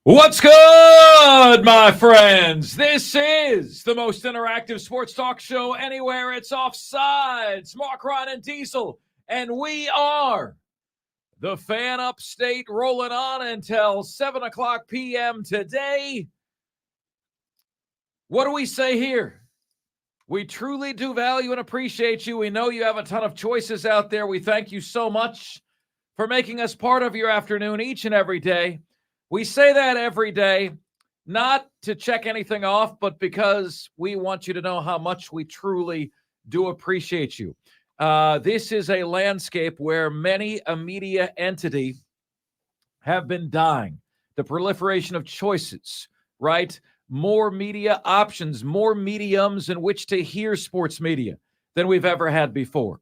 What's good, my friends? This is the most interactive sports talk show anywhere. It's Offsides, Mark, Ryan, and Diesel, and we are the Fan Upstate, rolling on until 7 o'clock p.m. today. What do we say here? We truly do value and appreciate you. We know you have a ton of choices out there. We thank you so much for making us part of your afternoon each and every day. We say that every day, not to check anything off, but because we want you to know how much we truly do appreciate you. This is a landscape where many a media entity have been dying. The proliferation of choices, right? More media options, more mediums in which to hear sports media than we've ever had before.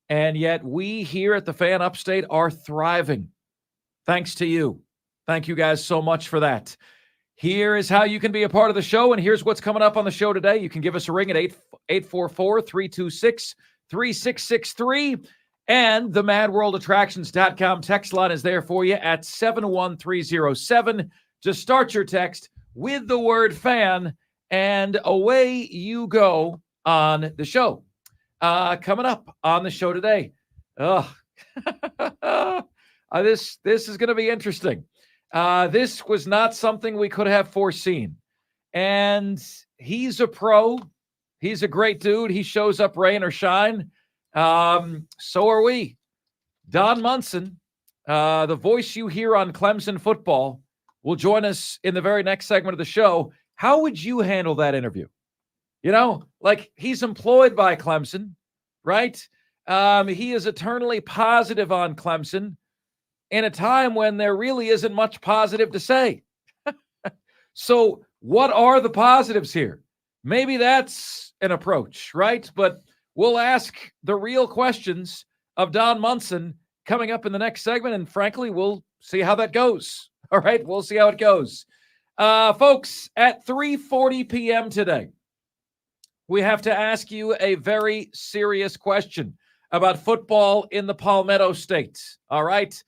And yet we here at the Fan Upstate are thriving. Thanks to you. Thank you guys so much for that. Here is how you can be a part of the show, and here's what's coming up on the show today. You can give us a ring at 844-326-3663, and the madworldattractions.com text line is there for you at 71307. Just start your text with the word fan, and away you go on the show. Coming up on the show today. This is going to be interesting. This was not something we could have foreseen. And he's a pro. He's a great dude. He shows up rain or shine. So are we. Don Munson, the voice you hear on Clemson football, will join us in the very next segment of the show. How would you handle that interview? You know, like, he's employed by Clemson, right? He is eternally positive on Clemson in a time when there really isn't much positive to say. So what are the positives here? Maybe that's an approach, right? But we'll ask the real questions of Don Munson coming up in the next segment, and frankly, we'll see how that goes. All right, we'll see how it goes. Folks, at 3:40 p.m. today, we have to ask you a very serious question about football in the Palmetto State. All right?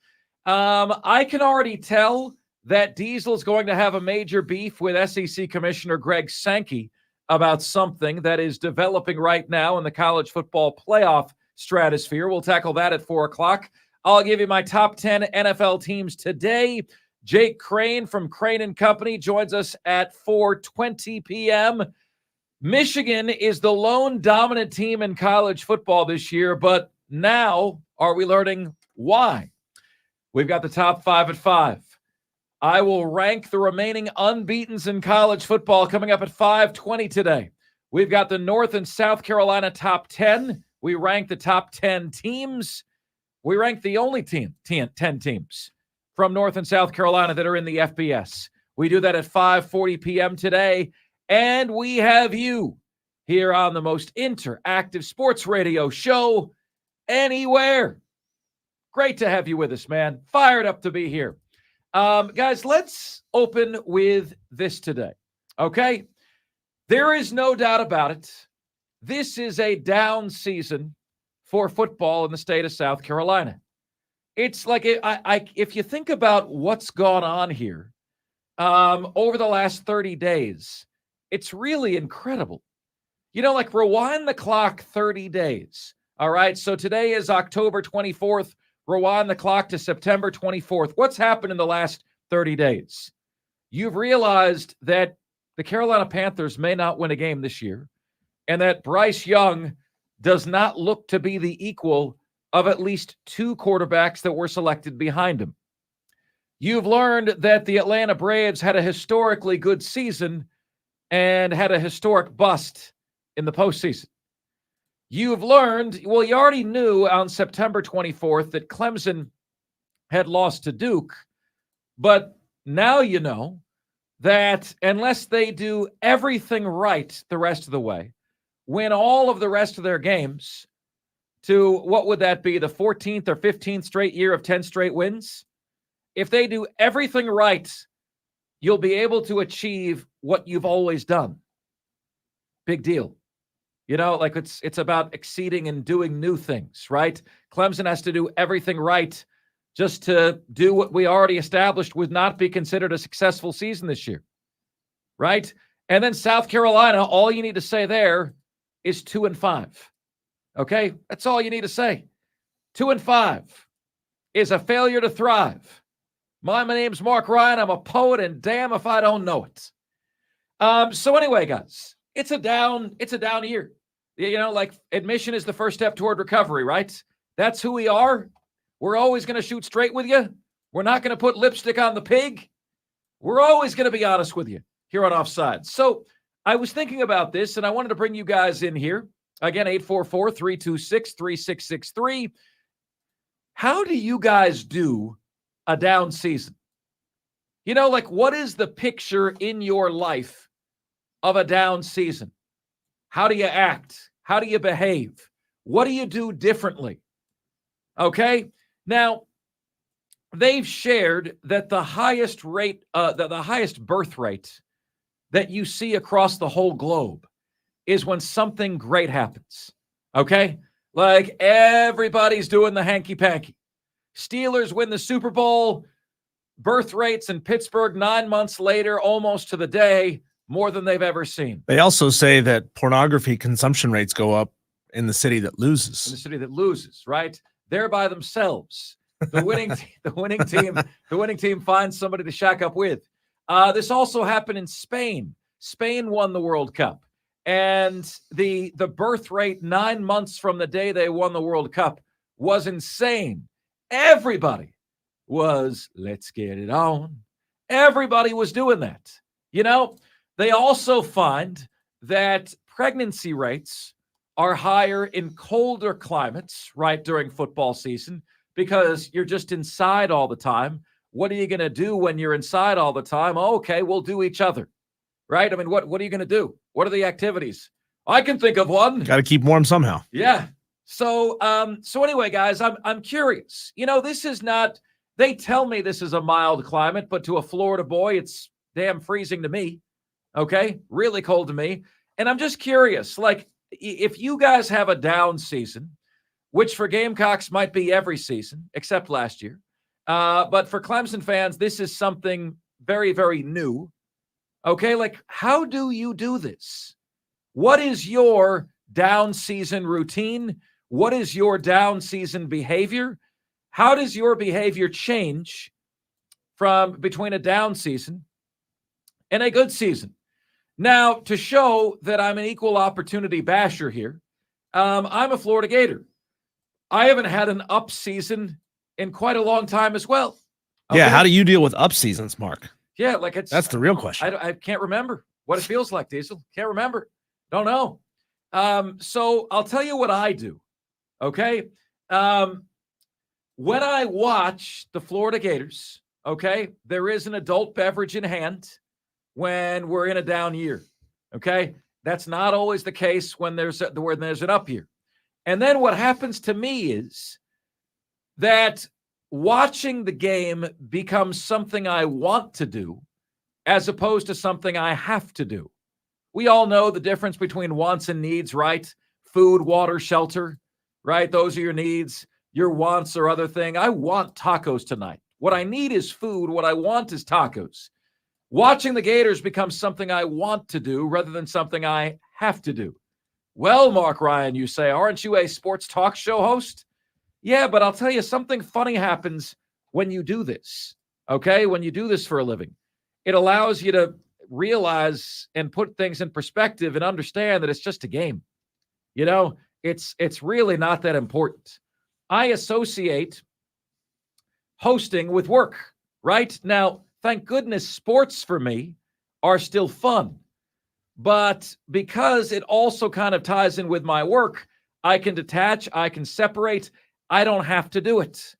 I can already tell that Diesel's going to have a major beef with SEC Commissioner Greg Sankey about something that is developing right now in the college football playoff stratosphere. We'll tackle that at 4 o'clock. I'll give you my top 10 NFL teams today. Jake Crain from Crain and Company joins us at 4:20 p.m. Michigan is the lone dominant team in college football this year, but now are we learning why? We've got the top 5 at 5. I will rank the remaining unbeatens in college football coming up at 5:20 today. We've got the North and South Carolina top 10. We rank the top 10 teams. We rank the only 10 teams from North and South Carolina that are in the FBS. We do that at 5:40 p.m. today. And we have you here on the most interactive sports radio show anywhere. Great to have you with us, man. Fired up to be here. Guys, let's open with this today, okay? There is no doubt about it. This is a down season for football in the state of South Carolina. It's like, if you think about what's gone on here over the last 30 days, it's really incredible. You know, like, rewind the clock 30 days. All right, so today is October 24th. Rewind the clock to September 24th. What's happened in the last 30 days? You've realized that the Carolina Panthers may not win a game this year, and that Bryce Young does not look to be the equal of at least 2 quarterbacks that were selected behind him. You've learned that the Atlanta Braves had a historically good season and had a historic bust in the postseason. You've learned, well, you already knew on September 24th that Clemson had lost to Duke, but now you know that unless they do everything right the rest of the way, win all of the rest of their games to, what would that be, the 14th or 15th straight year of 10 straight wins? If they do everything right, you'll be able to achieve what you've always done. Big deal. You know, like, it's about exceeding and doing new things, right? Clemson has to do everything right just to do what we already established would not be considered a successful season this year, right? And then South Carolina, all you need to say there is 2-5. Okay? That's all you need to say. 2-5 is a failure to thrive. My name's Mark Ryan. I'm a poet, and damn if I don't know it. So anyway, guys, it's a down year. You know, like admission is the first step toward recovery, right? That's who we are. We're always going to shoot straight with you. We're not going to put lipstick on the pig. We're always going to be honest with you here on Offsides. So I was thinking about this, and I wanted to bring you guys in here. Again, 844-326-3663. How do you guys do a down season? You know, like, what is the picture in your life of a down season? How do you act? How do you behave? What do you do differently? Okay. Now, they've shared that the highest rate, the highest birth rate that you see across the whole globe is when something great happens. Okay. Like everybody's doing the hanky panky. Steelers win the Super Bowl. Birth rates in Pittsburgh 9 months later, almost to the day, more than they've ever seen. They also say that pornography consumption rates go up in the city that loses. In the city that loses, right? They're by themselves. The winning team finds somebody to shack up with. This also happened in Spain. Spain won the World Cup, and the birth rate 9 months from the day they won the World Cup was insane. Everybody was, let's get it on. Everybody was doing that. You know, they also find that pregnancy rates are higher in colder climates, right, during football season, because you're just inside all the time. What are you going to do when you're inside all the time? Oh, okay, we'll do each other, right? I mean, what are you going to do? What are the activities? I can think of one. Got to keep warm somehow. Yeah. So anyway, guys, I'm curious. You know, this is not, they tell me this is a mild climate, but to a Florida boy, it's damn freezing to me. Okay. Really cold to me. And I'm just curious, like, if you guys have a down season, which for Gamecocks might be every season, except last year. But for Clemson fans, this is something very, very new. Okay. Like, how do you do this? What is your down season routine? What is your down season behavior? How does your behavior change from between a down season and a good season? Now, to show that I'm an equal opportunity basher here, I'm a Florida Gator. I haven't had an up season in quite a long time as well. Okay? Yeah, how do you deal with up seasons, Mark? Yeah, like that's the real question. I can't remember what it feels like, Diesel. Can't remember. Don't know. So I'll tell you what I do. Okay. When I watch the Florida Gators, okay, there is an adult beverage in hand when we're in a down year. Okay. That's not always the case when there's an up year. And then what happens to me is that watching the game becomes something I want to do as opposed to something I have to do. We all know the difference between wants and needs, right? Food, water, shelter, right? Those are your needs. Your wants are other thing. I want tacos tonight. What I need is food. What I want is tacos. Watching the Gators becomes something I want to do rather than something I have to do. Well, Mark Ryan, you say, aren't you a sports talk show host? Yeah, but I'll tell you, something funny happens when you do this, okay? When you do this for a living. It allows you to realize and put things in perspective and understand that it's just a game. You know, it's really not that important. I associate hosting with work, right? Now, thank goodness sports for me are still fun. But because it also kind of ties in with my work, I can detach, I can separate. I don't have to do it.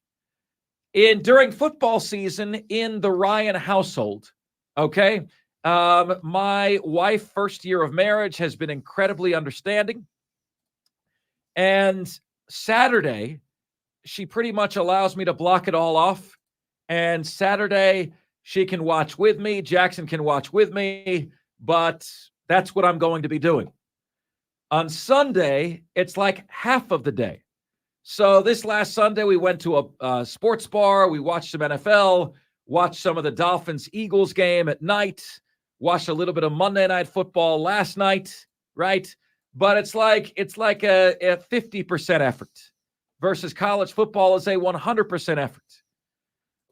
During football season in the Ryan household, okay, my wife, first year of marriage, has been incredibly understanding. And Saturday, she pretty much allows me to block it all off. And Saturday, she can watch with me. Jackson can watch with me. But that's what I'm going to be doing. On Sunday, it's like half of the day. So this last Sunday, we went to a sports bar. We watched some NFL, watched some of the Dolphins-Eagles game at night, watched a little bit of Monday Night Football last night, right? But it's like a 50% effort versus college football is a 100% effort.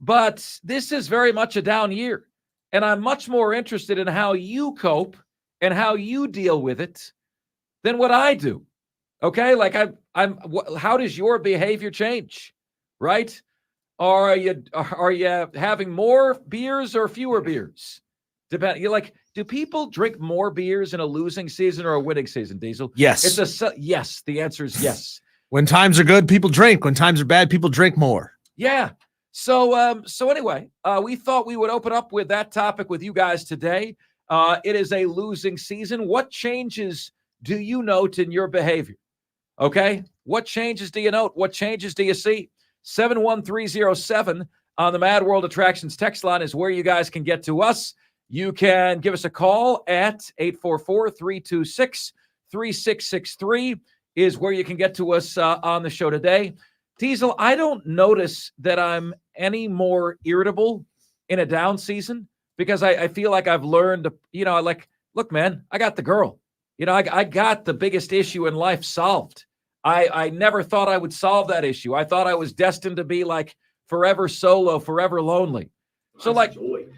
But this is very much a down year. And I'm much more interested in how you cope and how you deal with it than what I do. Okay? Like how does your behavior change? Right? Are you having more beers or fewer beers? You're like, do people drink more beers in a losing season or a winning season, Diesel? Yes. Yes. The answer is yes. When times are good, people drink. When times are bad, people drink more. Yeah. So anyway, we thought we would open up with that topic with you guys today. It is a losing season. What changes do you note in your behavior? Okay. What changes do you note? What changes do you see? 71307 on the Mad World Attractions text line is where you guys can get to us. You can give us a call at 844-326-3663 is where you can get to us on the show today. Diesel, I don't notice that I'm any more irritable in a down season because I feel like I've learned, look, man, I got the girl. I got the biggest issue in life solved. I never thought I would solve that issue. I thought I was destined to be like forever solo, forever lonely. So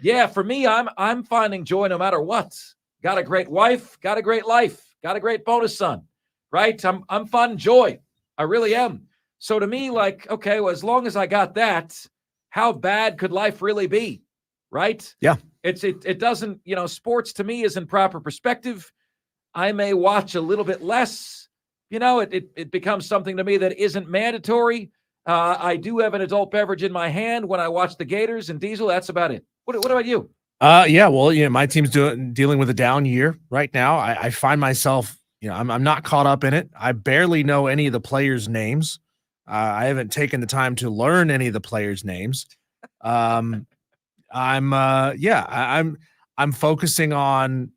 yeah, for me, I'm finding joy no matter what. Got a great wife, got a great life, got a great bonus son, right? I'm finding joy. I really am. So to me, okay, well, as long as I got that, how bad could life really be? Right? Yeah. It doesn't, sports to me is in proper perspective. I may watch a little bit less. It becomes something to me that isn't mandatory. I do have an adult beverage in my hand when I watch the Gators and Diesel. That's about it. What about you? Yeah, well, my team's dealing with a down year right now. I find myself, I'm not caught up in it. I barely know any of the players' names. I haven't taken the time to learn any of the players' names. I'm focusing on,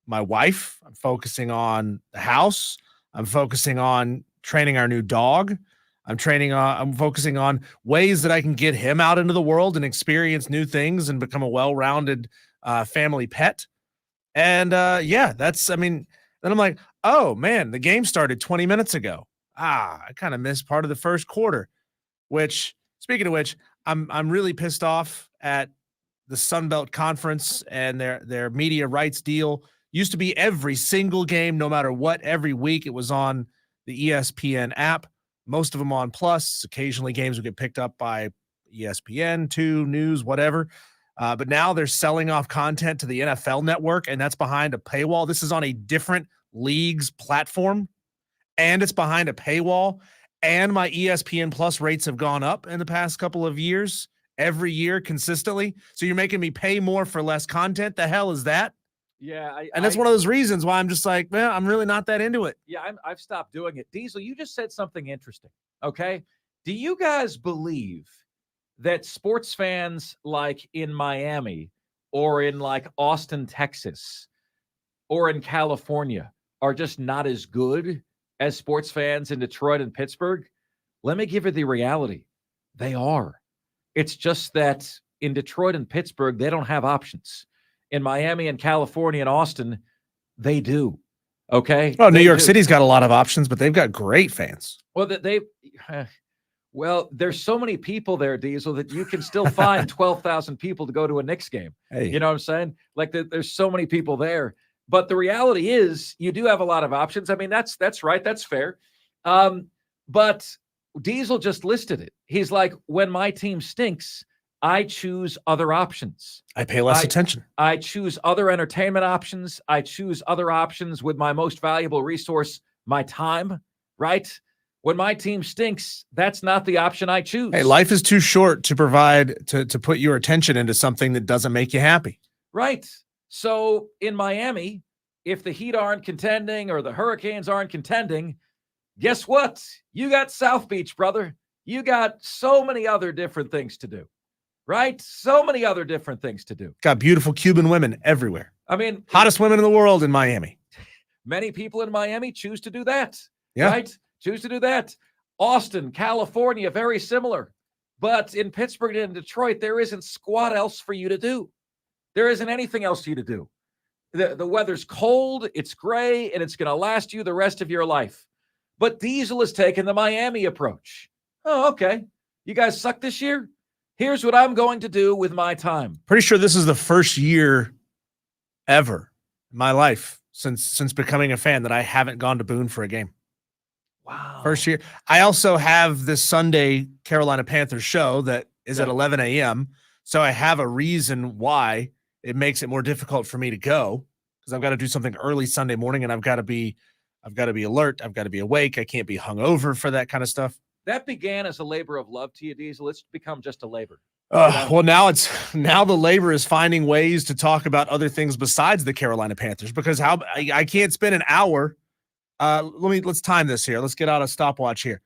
my wife. I'm focusing on the house. I'm focusing on training our new dog. I'm focusing on ways that I can get him out into the world and experience new things and become a well-rounded family pet. And then I'm like, oh man, the game started 20 minutes ago. I kind of missed part of the first quarter, which, speaking of which, I'm really pissed off at the Sun Belt Conference and their media rights deal. Used to be every single game, no matter what, every week it was on the ESPN app. Most of them on Plus. Occasionally games would get picked up by ESPN, 2, News, whatever. But now they're selling off content to the NFL Network, and that's behind a paywall. This is on a different league's platform, and it's behind a paywall. And my ESPN Plus rates have gone up in the past couple of years, every year consistently. So you're making me pay more for less content. The hell is that? Yeah. And that's one of those reasons why I'm just like, man, I'm really not that into it. Yeah, I've stopped doing it. Diesel, you just said something interesting, okay? Do you guys believe that sports fans like in Miami or in like Austin, Texas, or in California are just not as good as sports fans in Detroit and Pittsburgh? Let me give you the reality. They are. It's just that in Detroit and Pittsburgh, they don't have options. In Miami and California and Austin, they do. Okay. Well, New York City's got a lot of options, but they've got great fans. Well, there's so many people there, Diesel, that you can still find 12,000 people to go to a Knicks game. Hey. You know what I'm saying? Like there's so many people there. But the reality is you do have a lot of options. I mean, that's right. That's fair. But Diesel just listed it. He's like, when my team stinks, I choose other options. I pay less attention. I choose other entertainment options. I choose other options with my most valuable resource, my time, right? When my team stinks, that's not the option I choose. Hey, life is too short to provide to put your attention into something that doesn't make you happy. Right. So in Miami, if the Heat aren't contending or the Hurricanes aren't contending, guess what? You got South Beach, brother. You got so many other different things to do. Right? So many other different things to do. Got beautiful Cuban women everywhere. I mean, hottest women in the world in Miami. Many people in Miami choose to do that. Yeah. Right? Choose to do that. Austin, California, very similar. But in Pittsburgh and Detroit, there isn't squat else for you to do. There isn't anything else for you to do. The weather's cold, it's gray, and it's going to last you the rest of your life. But Diesel has taken the Miami approach. Oh, okay. You guys suck this year? Here's what I'm going to do with my time. Pretty sure this is the first year ever in my life since becoming a fan that I haven't gone to Boone for a game. Wow. First year. I also have this Sunday Carolina Panthers show that is at 11 a.m. So I have a reason why it makes it more difficult for me to go, because I've got to do something early Sunday morning, and I've got to be alert. I've got to be awake. I can't be hungover for that kind of stuff. That began as a labor of love to you, Diesel. It's become just a labor. Well, now the labor is finding ways to talk about other things besides the Carolina Panthers, because I can't spend an hour. Let's time this here. Let's get out a stopwatch here.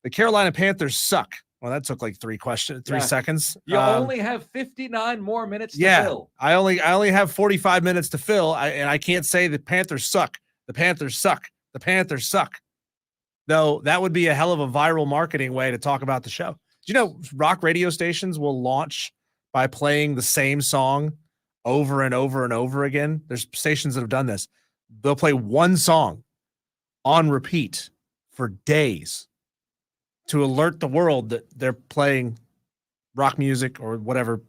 The Carolina Panthers suck. Well, that took like 3 seconds. You only have 59 more minutes to fill. I only have 45 minutes to fill, and I can't say the Panthers suck. The Panthers suck. The Panthers suck. Though that would be a hell of a viral marketing way to talk about the show. Do you know rock radio stations will launch by playing the same song over and over and over again? There's stations that have done this. They'll play one song on repeat for days to alert the world that they're playing rock music or whatever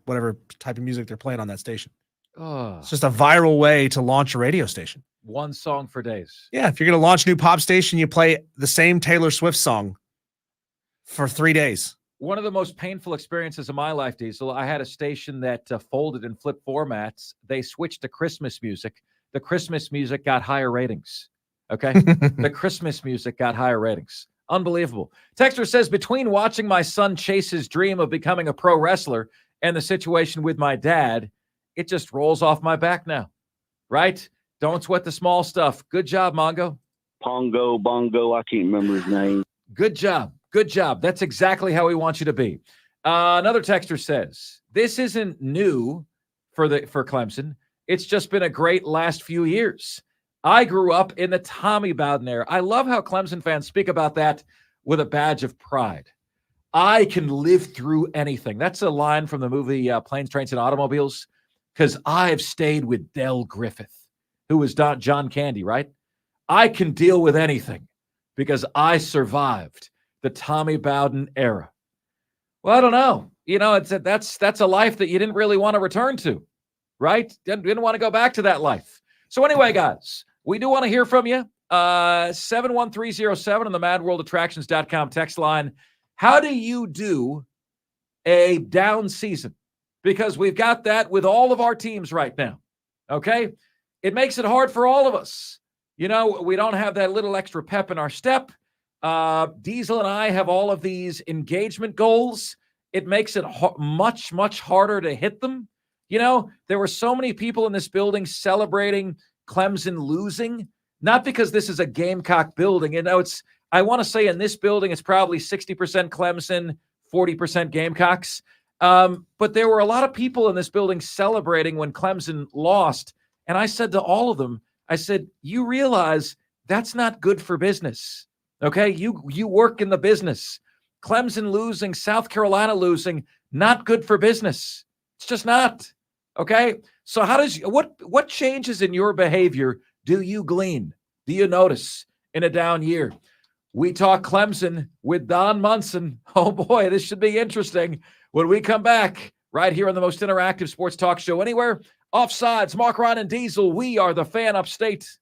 type of music they're playing on that station. It's just a viral way to launch a radio station. One song for days. Yeah, if you're going to launch a new pop station, you play the same Taylor Swift song for 3 days. One of the most painful experiences of my life, Diesel, I had a station that folded in flip formats. They switched to Christmas music. The Christmas music got higher ratings. Okay? The Christmas music got higher ratings. Unbelievable. Texter says, between watching my son chase his dream of becoming a pro wrestler and the situation with my dad, it just rolls off my back now. Right? Don't sweat the small stuff. Good job, Mongo. Pongo, Bongo, I can't remember his name. Good job. Good job. That's exactly how we want you to be. Another texter says, this isn't new for Clemson. It's just been a great last few years. I grew up in the Tommy Bowden era. I love how Clemson fans speak about that with a badge of pride. I can live through anything. That's a line from the movie Planes, Trains, and Automobiles, because I've stayed with Del Griffith, who was John Candy, right? I can deal with anything because I survived the Tommy Bowden era. Well, I don't know. You know, that's a life that you didn't really want to return to, right? Didn't want to go back to that life. So anyway, guys, we do want to hear from you. 71307 on the madworldattractions.com text line. How do you do a down season? Because we've got that with all of our teams right now. Okay? It makes it hard for all of us. You know, we don't have that little extra pep in our step. Diesel and I have all of these engagement goals. It makes it much, much harder to hit them. You know, there were so many people in this building celebrating Clemson losing, not because this is a Gamecock building. You know, I want to say in this building, it's probably 60% Clemson, 40% Gamecocks. But there were a lot of people in this building celebrating when Clemson lost. And I said to all of them, I said, you realize that's not good for business. Okay. You work in the business. Clemson losing, South Carolina losing, not good for business. It's just not. Okay. So what changes in your behavior do you glean? Do you notice in a down year? We talk Clemson with Don Munson. Oh boy, this should be interesting when we come back right here on the most interactive sports talk show anywhere. Offsides, Mark, Ryan, and Diesel. We are the Fan Upstate.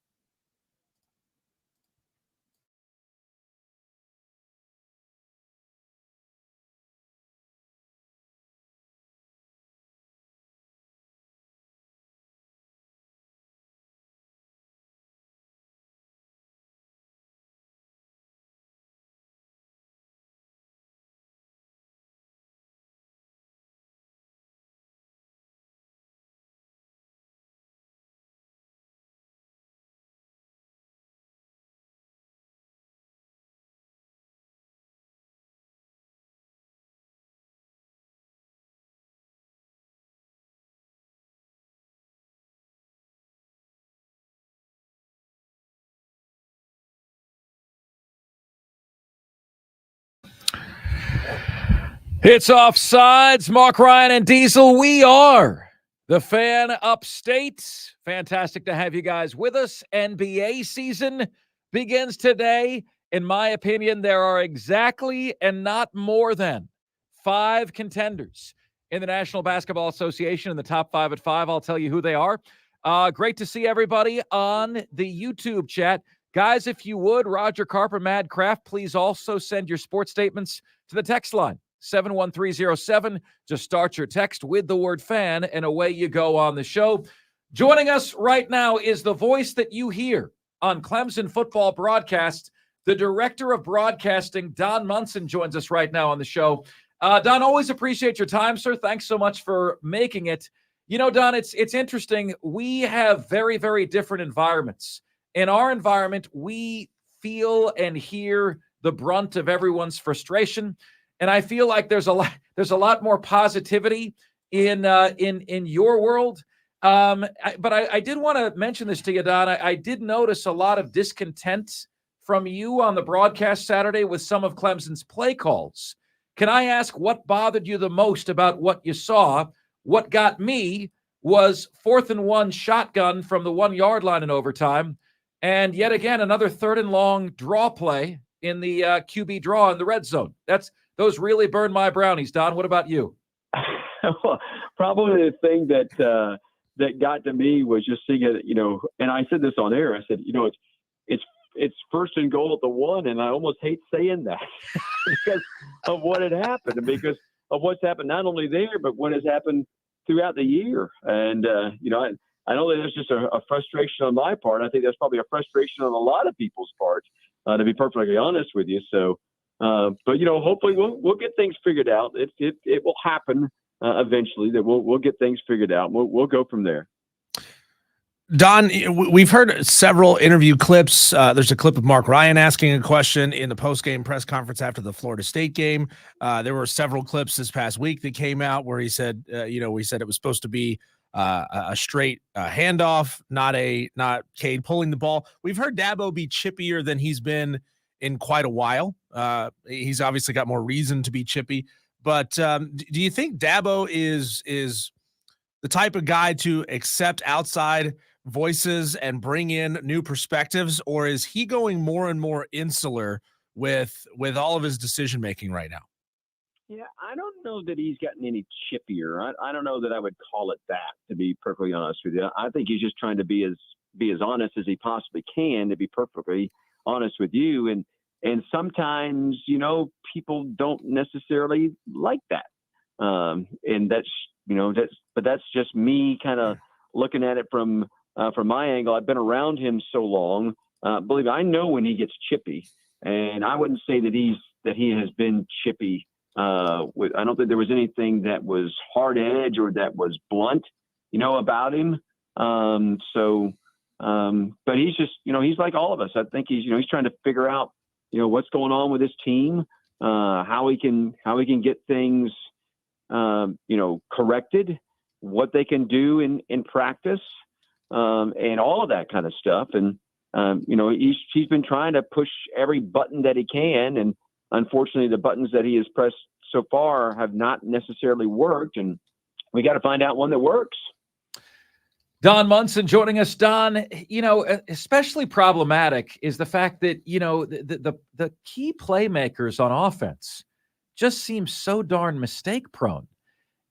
It's Offsides. Mark, Ryan, and Diesel. We are the Fan Upstate. Fantastic to have you guys with us. NBA season begins today. In my opinion, there are exactly and not more than 5 contenders in the National Basketball Association in the top 5 at 5. I'll tell you who they are. Great to see everybody on the YouTube chat. Guys, if you would, Roger Carper, Mad Craft, please also send your sports statements to the text line. 71307. Just start your text with the word fan, and away you go on the show. Joining us right now is the voice that you hear on Clemson football broadcast. The director of broadcasting, Don Munson, joins us right now on the show. Don, always appreciate your time, sir. Thanks so much for making it. You know, Don, it's interesting. We have very, very different environments. In our environment, we feel and hear the brunt of everyone's frustration. And I feel like there's a lot more positivity in your world. But I did want to mention this to you, Don. I did notice a lot of discontent from you on the broadcast Saturday with some of Clemson's play calls. Can I ask what bothered you the most about what you saw? What got me was 4th and 1 shotgun from the 1 yard line in overtime. And yet again, another 3rd and long draw play in the QB draw in the red zone. Those really burned my brownies, Don. What about you? Well, probably the thing that got to me was just seeing it, and I said this on air. I said, it's 1st and goal at the 1, and I almost hate saying that because of what had happened and because of what's happened not only there, but what has happened throughout the year. And, I know that there's just a frustration on my part. I think there's probably a frustration on a lot of people's parts, to be perfectly honest with you. So, but hopefully we'll get things figured out. It will happen eventually. That we'll get things figured out. We'll go from there. Don, we've heard several interview clips. There's a clip of Mark Ryan asking a question in the post-game press conference after the Florida State game. There were several clips this past week that came out where he said, we said it was supposed to be a straight handoff, not Cade pulling the ball. We've heard Dabo be chippier than he's been in quite a while. He's obviously got more reason to be chippy. But do you think Dabo is the type of guy to accept outside voices and bring in new perspectives, or is he going more and more insular with all of his decision making right now? Yeah, I don't know that he's gotten any chippier. I don't know that I would call it that, to be perfectly honest with you. I think he's just trying to be as honest as he possibly can, to be perfectly honest with you. And sometimes, people don't necessarily like that. And that's just me kind of looking at it from my angle. I've been around him so long. Believe me, I know when he gets chippy, and I wouldn't say that he has been chippy. I don't think there was anything that was hard edge or that was blunt, about him. But he's just, he's like all of us. I think he's trying to figure out, what's going on with his team, how he can get things, corrected, what they can do in practice, and all of that kind of stuff. And, he's been trying to push every button that he can. And unfortunately, the buttons that he has pressed so far have not necessarily worked. And we got to find out one that works. Don Munson joining us. Don, especially problematic is the fact that, the key playmakers on offense just seem so darn mistake prone.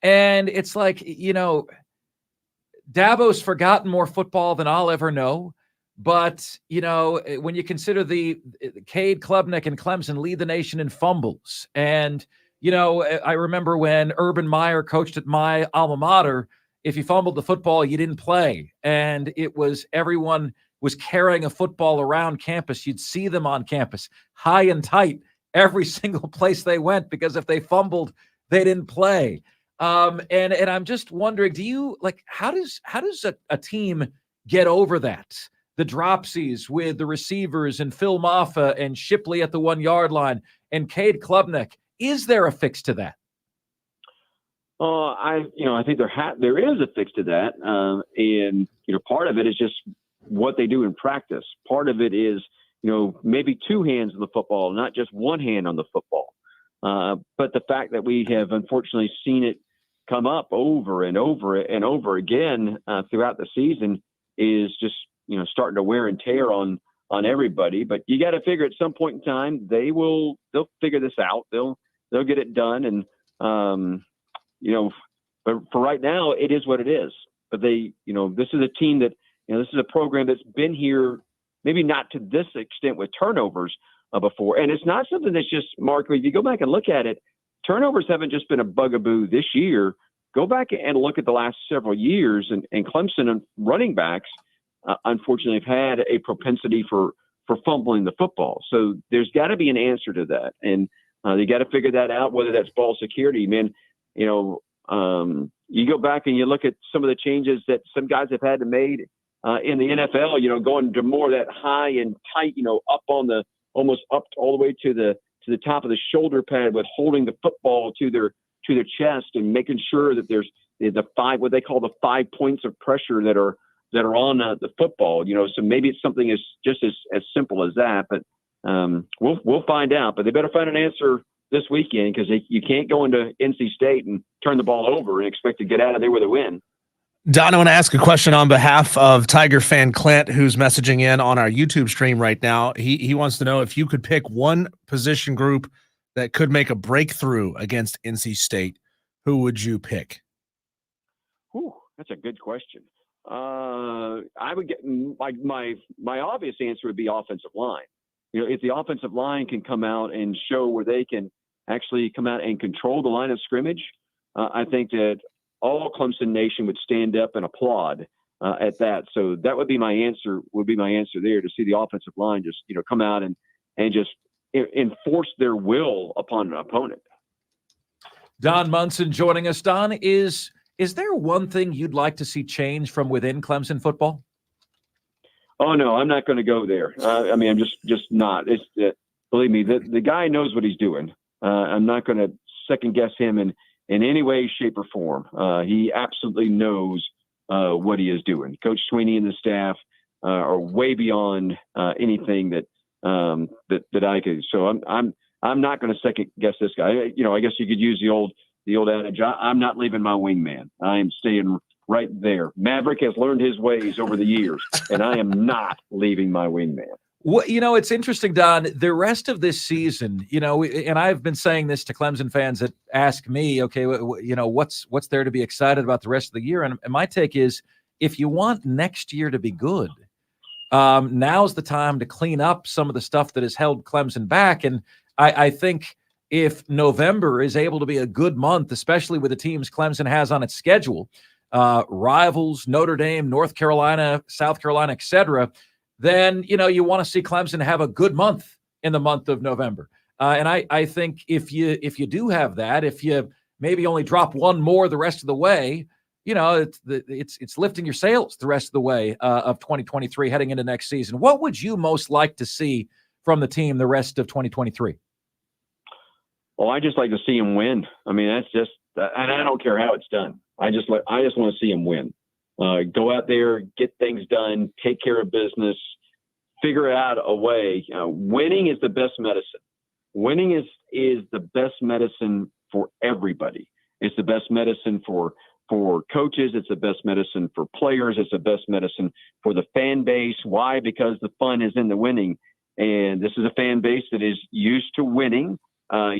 And it's like, Dabo's forgotten more football than I'll ever know. But, when you consider the Cade, Klubnik, and Clemson lead the nation in fumbles. And, I remember when Urban Meyer coached at my alma mater, if you fumbled the football, you didn't play. And everyone was carrying a football around campus. You'd see them on campus, high and tight, every single place they went, because if they fumbled, they didn't play. And I'm just wondering, how does a team get over that? The dropsies with the receivers and Phil Maffa and Shipley at the 1 yard line and Cade Klubnik. Is there a fix to that? I think there is a fix to that. And part of it is just what they do in practice. Part of it is, maybe 2 hands on the football, not just 1 hand on the football. But the fact that we have unfortunately seen it come up over and over and over again throughout the season is just, starting to wear and tear on everybody. But you got to figure at some point in time, they'll figure this out. They'll get it done. And, but for right now, it is what it is. But this is a team that, this is a program that's been here, maybe not to this extent with turnovers before. And it's not something that's just, Mark, if you go back and look at it, turnovers haven't just been a bugaboo this year. Go back and look at the last several years, and Clemson and running backs, unfortunately, have had a propensity for fumbling the football. So there's got to be an answer to that. And they got to figure that out, whether that's ball security. Man, you go back and you look at some of the changes that some guys have had to make in the NFL, going to more of that high and tight, up on the, almost up all the way to the top of the shoulder pad, with holding the football to their chest and making sure that there's what they call the 5 points of pressure that are on the football. So maybe it's something as simple as that. But we'll find out. But they better find an answer this weekend, because you can't go into NC State and turn the ball over and expect to get out of there with a win. Don, I want to ask a question on behalf of Tiger fan Clint, who's messaging in on our YouTube stream right now. He wants to know if you could pick one position group that could make a breakthrough against NC State, who would you pick? Ooh, that's a good question. I would get my obvious answer would be offensive line. If the offensive line can come out and show where they can actually come out and control the line of scrimmage, I think that all Clemson Nation would stand up and applaud at that. So that would be my answer. There, to see the offensive line just come out and just enforce their will upon an opponent. Don Munson joining us. Don, is there one thing you'd like to see change from within Clemson football? Oh no, I'm not going to go there. I'm just not. It's believe me, the guy knows what he's doing. I'm not going to second guess him in any way, shape, or form. He absolutely knows what he is doing. Coach Sweeney and the staff are way beyond anything that I could. So I'm not going to second guess this guy. I guess you could use the old adage. I'm not leaving my wingman. I am staying right there. Maverick has learned his ways over the years, and I am not leaving my wingman. Well, it's interesting, Don, the rest of this season, and I've been saying this to Clemson fans that ask me, okay, what's there to be excited about the rest of the year? And my take is, if you want next year to be good, now's the time to clean up some of the stuff that has held Clemson back. And I think if November is able to be a good month, especially with the teams Clemson has on its schedule, rivals, Notre Dame, North Carolina, South Carolina, et cetera, then, you want to see Clemson have a good month in the month of November. And I think if you do have that, if you maybe only drop one more the rest of the way, it's lifting your sails the rest of the way of 2023 heading into next season. What would you most like to see from the team the rest of 2023? Well, I just like to see him win. That's just, and I don't care how it's done. I just want to see him win. Go out there, get things done, take care of business, figure out a way. Winning is the best medicine. Winning is the best medicine for everybody. It's the best medicine for coaches. It's the best medicine for players. It's the best medicine for the fan base. Why? Because the fun is in the winning. And this is a fan base that is used to winning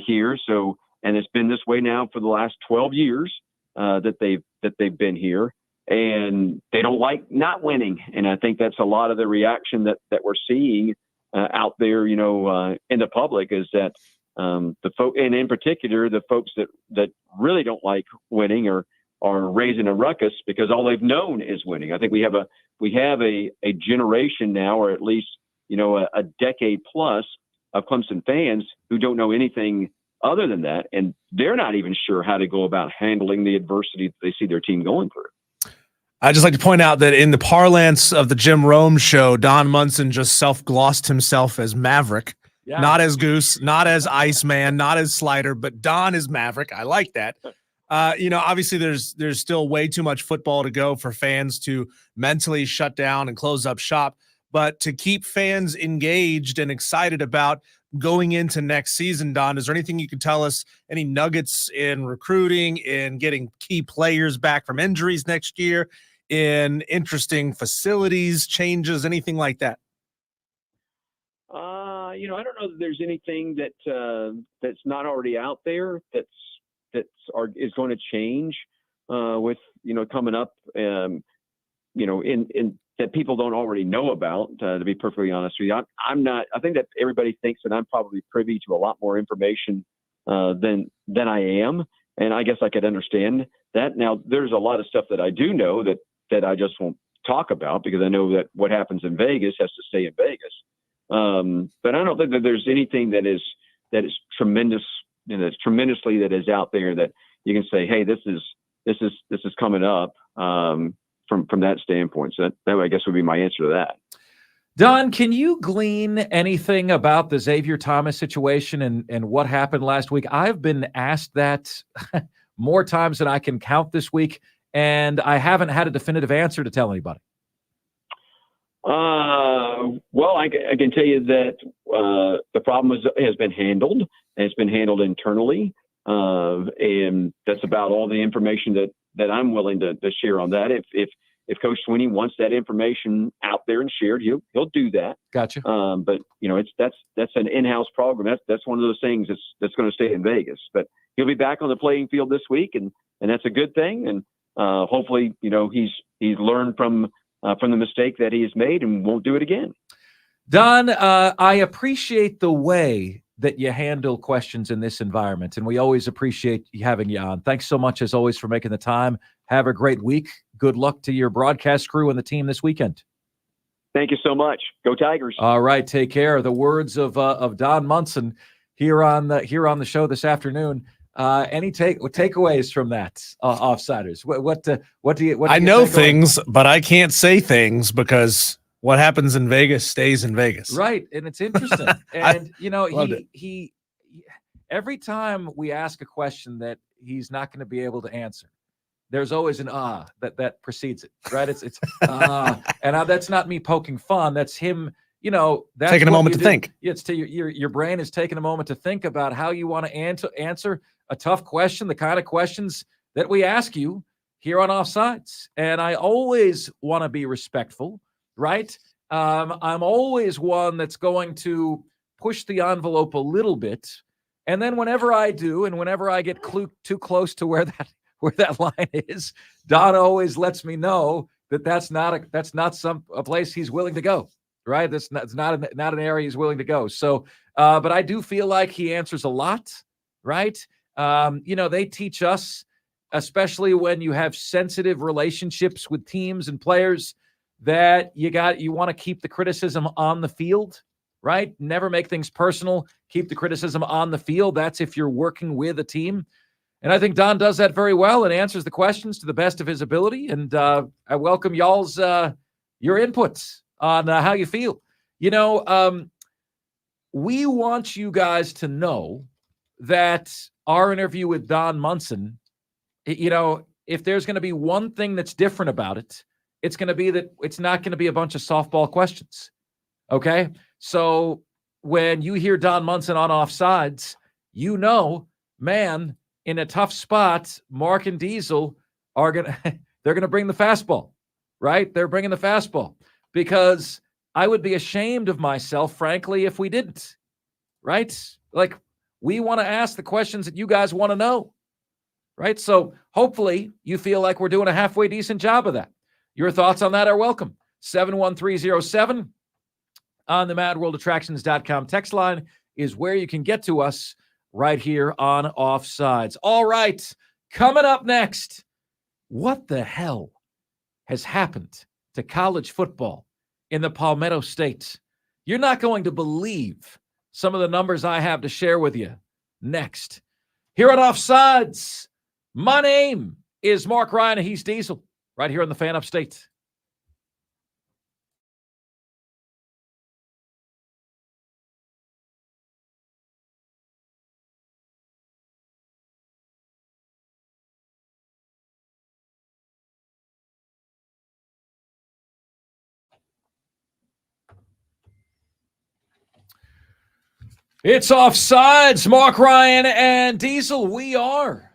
here. So, and it's been this way now for the last 12 years that they've been here. And they don't like not winning. And I think that's a lot of the reaction that we're seeing out there, in the public, is that and in particular, the folks that really don't like winning are raising a ruckus because all they've known is winning. I think we have a generation now, or at least, a decade plus of Clemson fans who don't know anything other than that. And they're not even sure how to go about handling the adversity that they see their team going through. I'd just like to point out that in the parlance of the Jim Rome show, Don Munson just self-glossed himself as Maverick, not as Goose, not as Iceman, not as Slider, but Don is Maverick. I like that. Obviously there's still way too much football to go for fans to mentally shut down and close up shop, but to keep fans engaged and excited about going into next season, Don, is there anything you can tell us, any nuggets in recruiting, in getting key players back from injuries next year, in interesting facilities changes, anything like that? I don't know that there's anything that's not already out there is going to change with coming up. In that people don't already know about. To be perfectly honest with you, I'm not. I think that everybody thinks that I'm probably privy to a lot more information than I am, and I guess I could understand that. Now, there's a lot of stuff that I do know that I just won't talk about because I know that what happens in Vegas has to stay in Vegas. But I don't think that there's anything that is tremendous, that's tremendously that is out there that you can say, hey, this is coming up from that standpoint. So that I guess would be my answer to that. Don, can you glean anything about the Xavier Thomas situation and what happened last week? I've been asked that more times than I can count this week, and I haven't had a definitive answer to tell anybody. Well, I can tell you that the problem has been handled, and it's been handled internally, and that's about all the information that I'm willing to share on that. If Coach Sweeney wants that information out there and shared, he'll do that. Gotcha. But that's an in-house program. That's one of those things that's going to stay in Vegas. But he'll be back on the playing field this week, and that's a good thing. And hopefully, he's learned from the mistake that he has made and won't do it again. Don, I appreciate the way that you handle questions in this environment, and we always appreciate having you on. Thanks so much, as always, for making the time. Have a great week. Good luck to your broadcast crew and the team this weekend. Thank you so much. Go Tigers. All right, take care. The words of Don Munson here on the show this afternoon. Any takeaways from that, Offsiders? What do you? I know things, but I can't say things because what happens in Vegas stays in Vegas. Right, and it's interesting. And he every time we ask a question that he's not going to be able to answer, there's always an that precedes it, right? It's and that's not me poking fun. That's him, that's taking a moment to think. It's to your brain is taking a moment to think about how you want to answer a tough question, the kind of questions that we ask you here on Offsides. And I always want to be respectful, right? I'm always one that's going to push the envelope a little bit. And then whenever I do, and whenever I get too close to where that line is, Don always lets me know that's not a place he's willing to go, right? That's not an area he's willing to go. So, but I do feel like he answers a lot, right? They teach us, especially when you have sensitive relationships with teams and players, that you want to keep the criticism on the field, right? Never make things personal. Keep the criticism on the field. That's if you're working with a team. And I think Don does that very well and answers the questions to the best of his ability. And I welcome y'all's your inputs on how you feel. We want you guys to know that our interview with Don Munson, if there's going to be one thing that's different about it, it's going to be that it's not going to be a bunch of softball questions. Okay? So when you hear Don Munson on Offsides, man, in a tough spot, Mark and Diesel they're going to bring the fastball, right? They're bringing the fastball because I would be ashamed of myself, frankly, if we didn't, right? Like, we want to ask the questions that you guys want to know, right? So hopefully you feel like we're doing a halfway decent job of that. Your thoughts on that are welcome. 71307 on the madworldattractions.com text line is where you can get to us right here on Offsides. All right, coming up next, what the hell has happened to college football in the Palmetto State? You're not going to believe some of the numbers I have to share with you next. Here on Offsides, my name is Mark Ryan, and he's Diesel, right here on the Fan Upstate. It's Offsides, Mark Ryan and Diesel. We are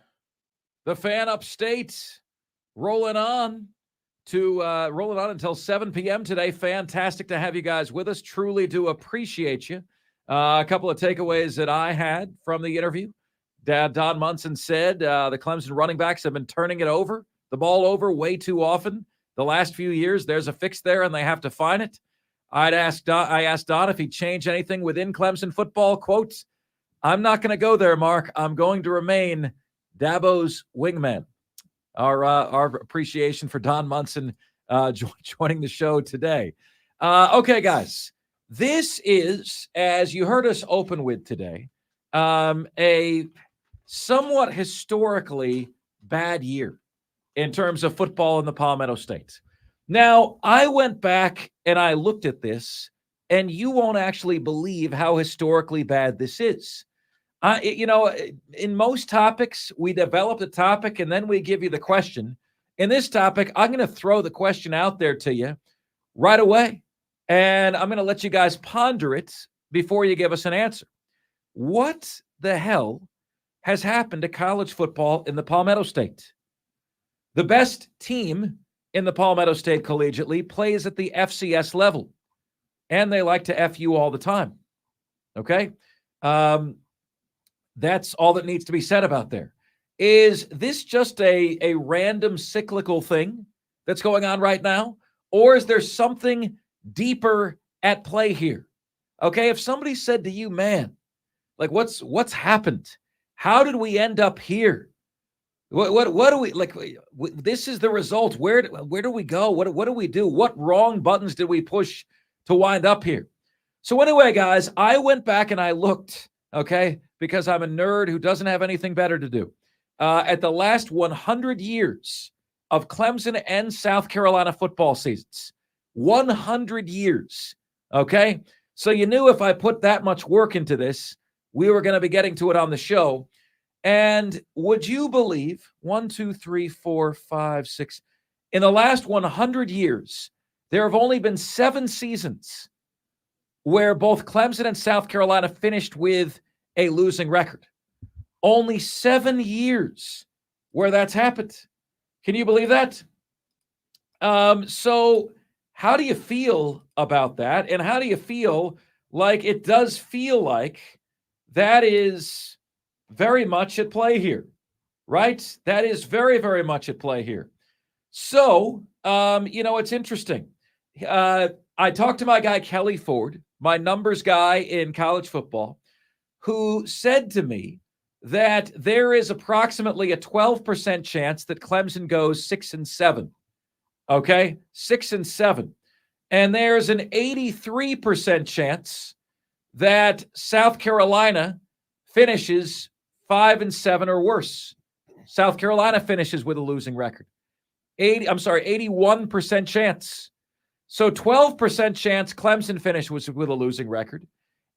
the Fan Upstate, rolling on until 7 p.m. today. Fantastic to have you guys with us. Truly do appreciate you. A couple of takeaways that I had from the interview. Don Munson said the Clemson running backs have been turning the ball over way too often the last few years. There's a fix there, and they have to find it. I asked Don if he'd change anything within Clemson football. Quotes, I'm not going to go there, Mark. I'm going to remain Dabo's wingman. Our appreciation for Don Munson joining the show today. Okay, guys. This is, as you heard us open with today, a somewhat historically bad year in terms of football in the Palmetto State. Now, I went back and I looked at this, and you won't actually believe how historically bad this is. In most topics, we develop the topic and then we give you the question. In this topic, I'm going to throw the question out there to you right away, and I'm going to let you guys ponder it before you give us an answer. What the hell has happened to college football in the Palmetto State? The best team in the Palmetto State collegiately plays at the FCS level, and they like to F you all the time. Okay? That's all that needs to be said about there. Is this just a random cyclical thing that's going on right now? Or is there something deeper at play here? Okay, if somebody said to you, man, like what's happened? How did we end up here? What do we like? This is the result. Where do we go? What do we do? What wrong buttons did we push to wind up here? So anyway, guys, I went back and I looked, okay, because I'm a nerd who doesn't have anything better to do. At the last 100 years of Clemson and South Carolina football seasons, 100 years, okay? So you knew if I put that much work into this, we were going to be getting to it on the show. And would you believe, 1, 2, 3, 4, 5, 6, in the last 100 years, there have only been 7 seasons where both Clemson and South Carolina finished with a losing record. Only 7 years where that's happened. Can you believe that? So how do you feel about that? And how do you feel like it does feel like that is very much at play here, right? That is very, very much at play here. So, it's interesting. I talked to my guy, Kelly Ford, my numbers guy in college football, who said to me that there is approximately a 12% chance that Clemson goes 6-7. Okay? 6-7. And there's an 83% chance that South Carolina finishes 5-7 or worse. South Carolina finishes with a losing record. 81% chance. So 12% chance Clemson finishes with a losing record.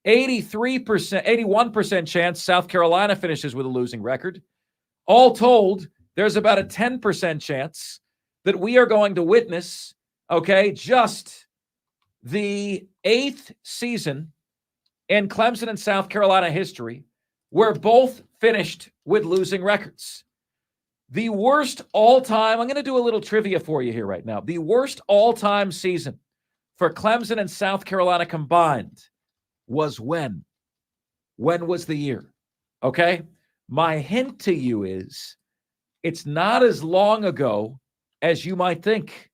81% chance South Carolina finishes with a losing record. All told, there's about a 10% chance that we are going to witness, okay, just the 8th season in Clemson and South Carolina history where both finished with losing records. The worst all-time, I'm going to do a little trivia for you here right now. The worst all-time season for Clemson and South Carolina combined was when? When was the year? Okay? My hint to you is it's not as long ago as you might think.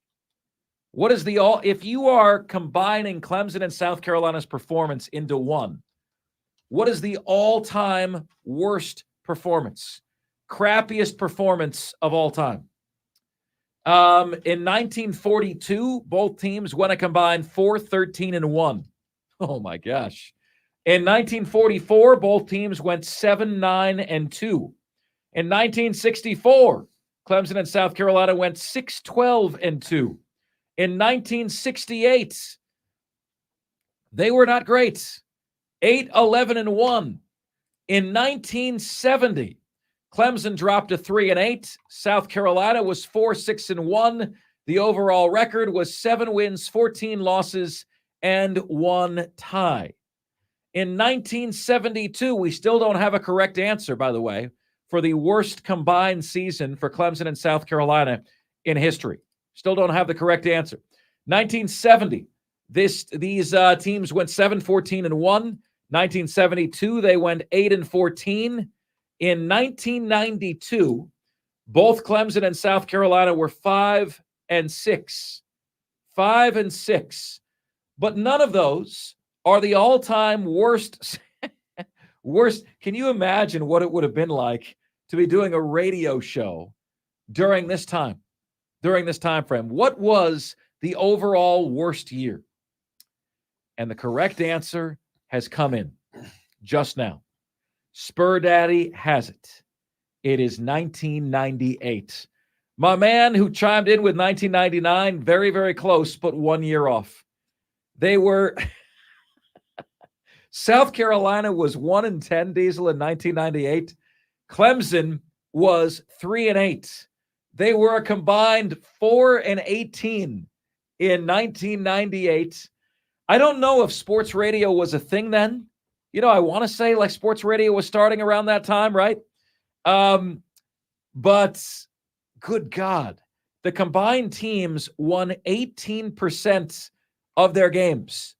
What is if you are combining Clemson and South Carolina's performance into one, what is the all-time worst performance? Crappiest performance of all time. In 1942, both teams went a combined 4-13-1. Oh my gosh. In 1944, both teams went 7-9-2. In 1964, Clemson and South Carolina went 6-12-2. In 1968, they were not great. 8-11-1. In 1970, Clemson dropped to 3-8. South Carolina was 4-6-1. The overall record was 7 wins, 14 losses, and 1 tie. In 1972, we still don't have a correct answer, by the way, for the worst combined season for Clemson and South Carolina in history. Still don't have the correct answer. 1970, these teams went 7-14-1. 1972, they went 8-14. In 1992, both Clemson and South Carolina were 5-6. 5-6. But none of those are the all-time worst. Can you imagine what it would have been like to be doing a radio show during this time frame? What was the overall worst year? And the correct answer has come in just now. Spur Daddy has it. It is 1998. My man who chimed in with 1999, very, very close, but 1 year off. They were South Carolina was 1-10, Diesel, in 1998. Clemson was 3-8. They were a combined 4-18 in 1998. I don't know if sports radio was a thing then. I want to say like sports radio was starting around that time, right? But good God, the combined teams won 18% of their games.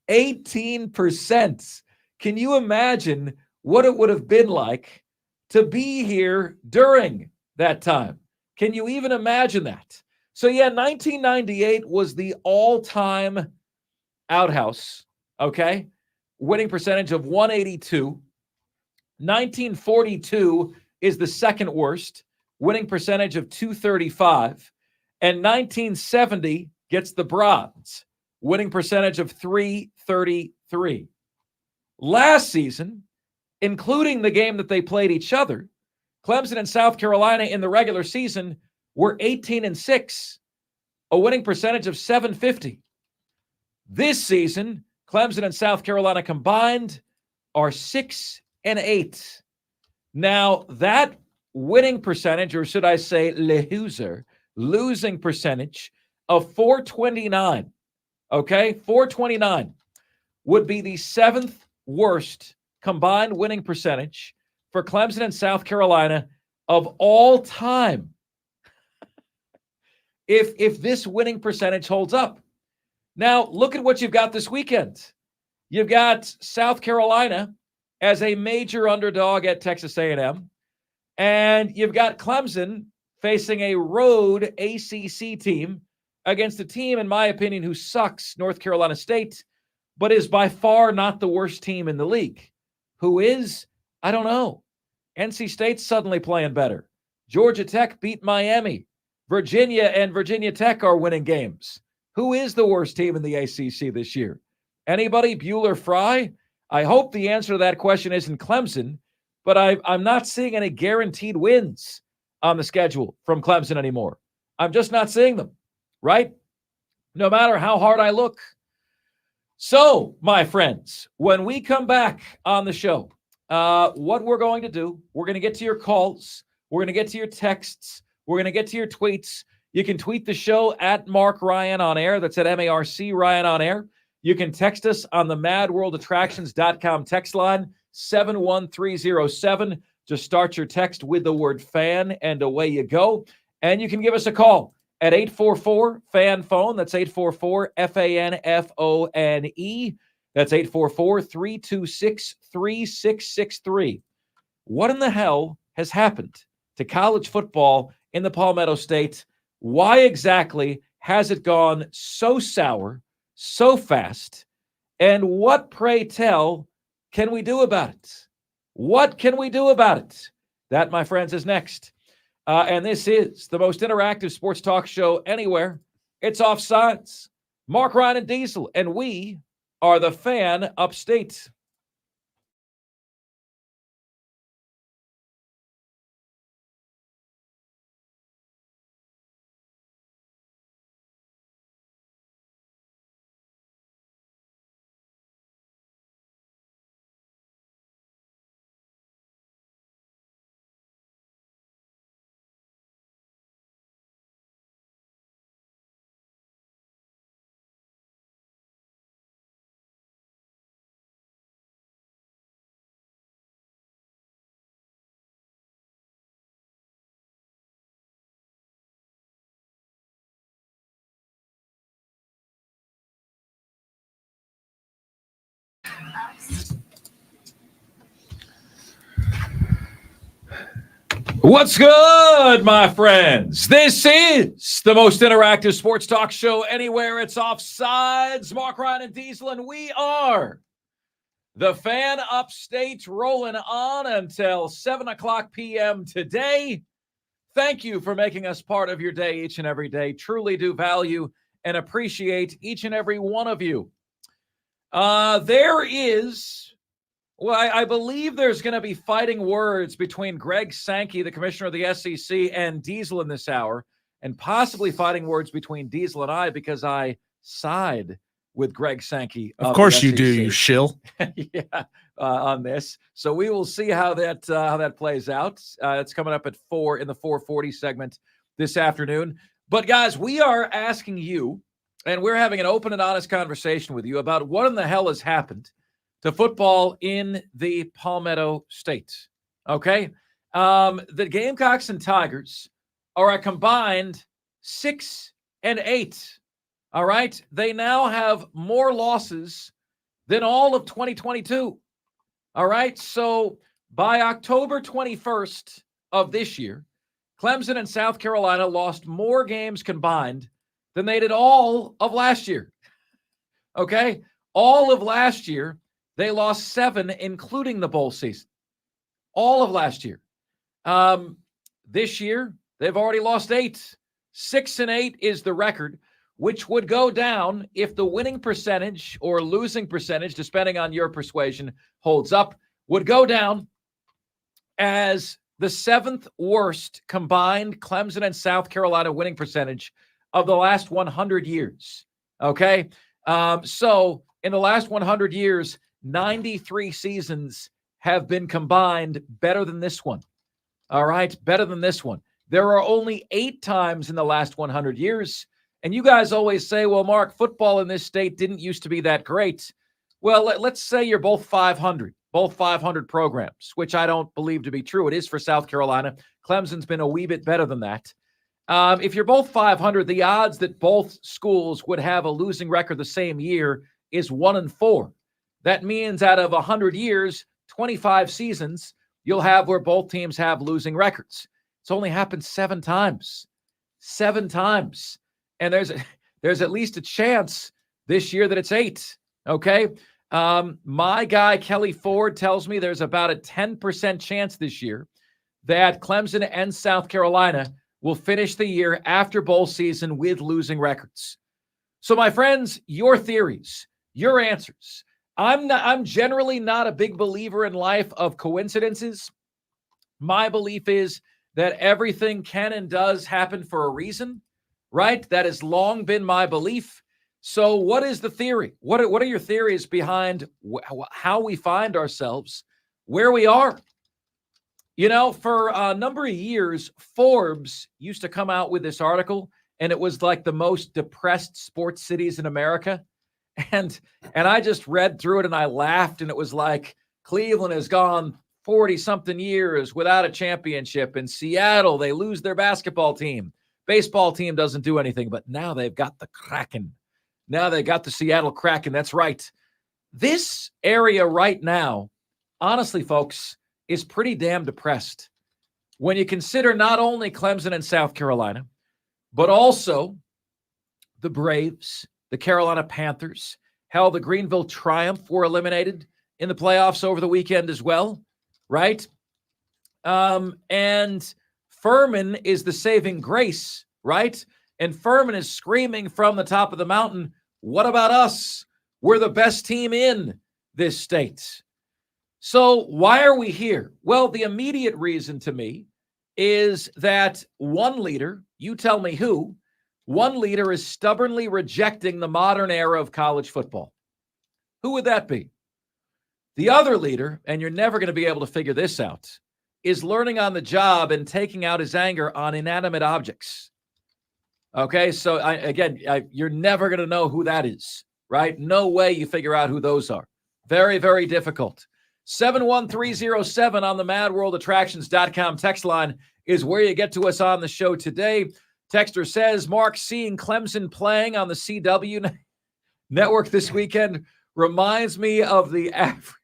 18%. Can you imagine what it would have been like to be here during that time? Can you even imagine that? So, 1998 was the all-time outhouse, okay? Winning percentage of 182. 1942 is the second worst, winning percentage of 235. And 1970 gets the bronze, winning percentage of 333. Last season, including the game that they played each other, Clemson and South Carolina in the regular season were 18-6, a winning percentage of 750. This season, Clemson and South Carolina combined are 6-8. Now, that winning percentage, or should I say losing percentage of 429, okay, 429 would be the seventh worst combined winning percentage for Clemson and South Carolina of all time. If this winning percentage holds up. Now, look at what you've got this weekend. You've got South Carolina as a major underdog at Texas A&M, and you've got Clemson facing a road ACC team against a team, in my opinion, who sucks, North Carolina State, but is by far not the worst team in the league. Who is? I don't know. NC State's suddenly playing better. Georgia Tech beat Miami. Virginia and Virginia Tech are winning games. Who is the worst team in the ACC this year? Anybody? Bueller Fry? I hope the answer to that question isn't Clemson, but I'm not seeing any guaranteed wins on the schedule from Clemson anymore. I'm just not seeing them, right? No matter how hard I look. So, my friends, when we come back on the show, what we're going to do, we're going to get to your calls. We're going to get to your texts. We're going to get to your tweets. You can tweet the show at Mark Ryan on air. That's at MARC Ryan on air. You can text us on the madworldattractions.com text line, 71307. Just start your text with the word fan, and away you go. And you can give us a call at 844-FAN-PHONE. That's 844-FANFONE. That's 844-326-3663. What in the hell has happened to college football in the Palmetto State? Why exactly has it gone so sour so fast? And what, pray tell, can we do about it? What can we do about it? That, my friends, is next. And this is the most interactive sports talk show anywhere. It's Offsides. Mark, Ryan, and Diesel, and we are the Fan Upstate. What's good, my friends? This is the most interactive sports talk show anywhere. It's Offsides. Mark, Ryan, and Diesel, and we are the Fan Upstate, rolling on until 7 o'clock p.m. today. Thank you for making us part of your day each and every day. Truly do value and appreciate each and every one of you. I believe there's going to be fighting words between Greg Sankey, the commissioner of the SEC, and Diesel in this hour, and possibly fighting words between Diesel and I because I side with Greg Sankey. Of course you do, you shill. On this. So we will see how that plays out. It's coming up at 4 in the 440 segment this afternoon. But guys, we are asking you, and we're having an open and honest conversation with you about what in the hell has happened to football in the Palmetto State. Okay? The Gamecocks and Tigers are a combined 6-8. All right? They now have more losses than all of 2022. All right? So by October 21st of this year, Clemson and South Carolina lost more games combined than they did all of last year. Okay? All of last year, they lost 7, including the bowl season. All of last year. This year, they've already lost 8. 6-8 is the record, which would go down if the winning percentage or losing percentage, depending on your persuasion, holds up, would go down as the 7th worst combined Clemson and South Carolina winning percentage of the last 100 years. Okay? So in the last 100 years, 93 seasons have been combined better than this one. All right? Better than this one. There are only 8 times in the last 100 years. And you guys always say, well, Mark, football in this state didn't used to be that great. Well, let's say you're both 500 programs, which I don't believe to be true. It is for South Carolina. Clemson's been a wee bit better than that. If you're both 500, the odds that both schools would have a losing record the same year is 1-4. That means out of 100 years, 25 seasons, you'll have where both teams have losing records. It's only happened 7 times. 7 times. And there's at least a chance this year that it's 8. Okay? My guy, Kelly Ford, tells me there's about a 10% chance this year that Clemson and South Carolina will finish the year after bowl season with losing records. So, my friends, your theories, your answers. I'm generally not a big believer in life of coincidences. My belief is that everything can and does happen for a reason, right? That has long been my belief. So what is the theory? What are your theories behind how we find ourselves where we are? You know, for a number of years, Forbes used to come out with this article, and it was like the most depressed sports cities in America. And I just read through it and I laughed, and it was like Cleveland has gone 40-something years without a championship. In Seattle, they lose their basketball team. Baseball team doesn't do anything, but now they've got the Kraken. Now they got the Seattle Kraken. That's right. This area right now, honestly, folks, is pretty damn depressed when you consider not only Clemson and South Carolina, but also the Braves, the Carolina Panthers. Hell, the Greenville Triumph were eliminated in the playoffs over the weekend as well, right? And Furman is the saving grace, right? And Furman is screaming from the top of the mountain, what about us? We're the best team in this state. So why are we here? Well, the immediate reason to me is that one leader, you tell me who, one leader is stubbornly rejecting the modern era of college football. Who would that be? The other leader, and you're never going to be able to figure this out, is learning on the job and taking out his anger on inanimate objects. Okay, so you're never going to know who that is, right? No way you figure out who those are. Very, very difficult. 71307 on the MadWorldAttractions.com text line is where you get to us on the show today. Texter says, Mark, seeing Clemson playing on the CW network this weekend reminds me of the average.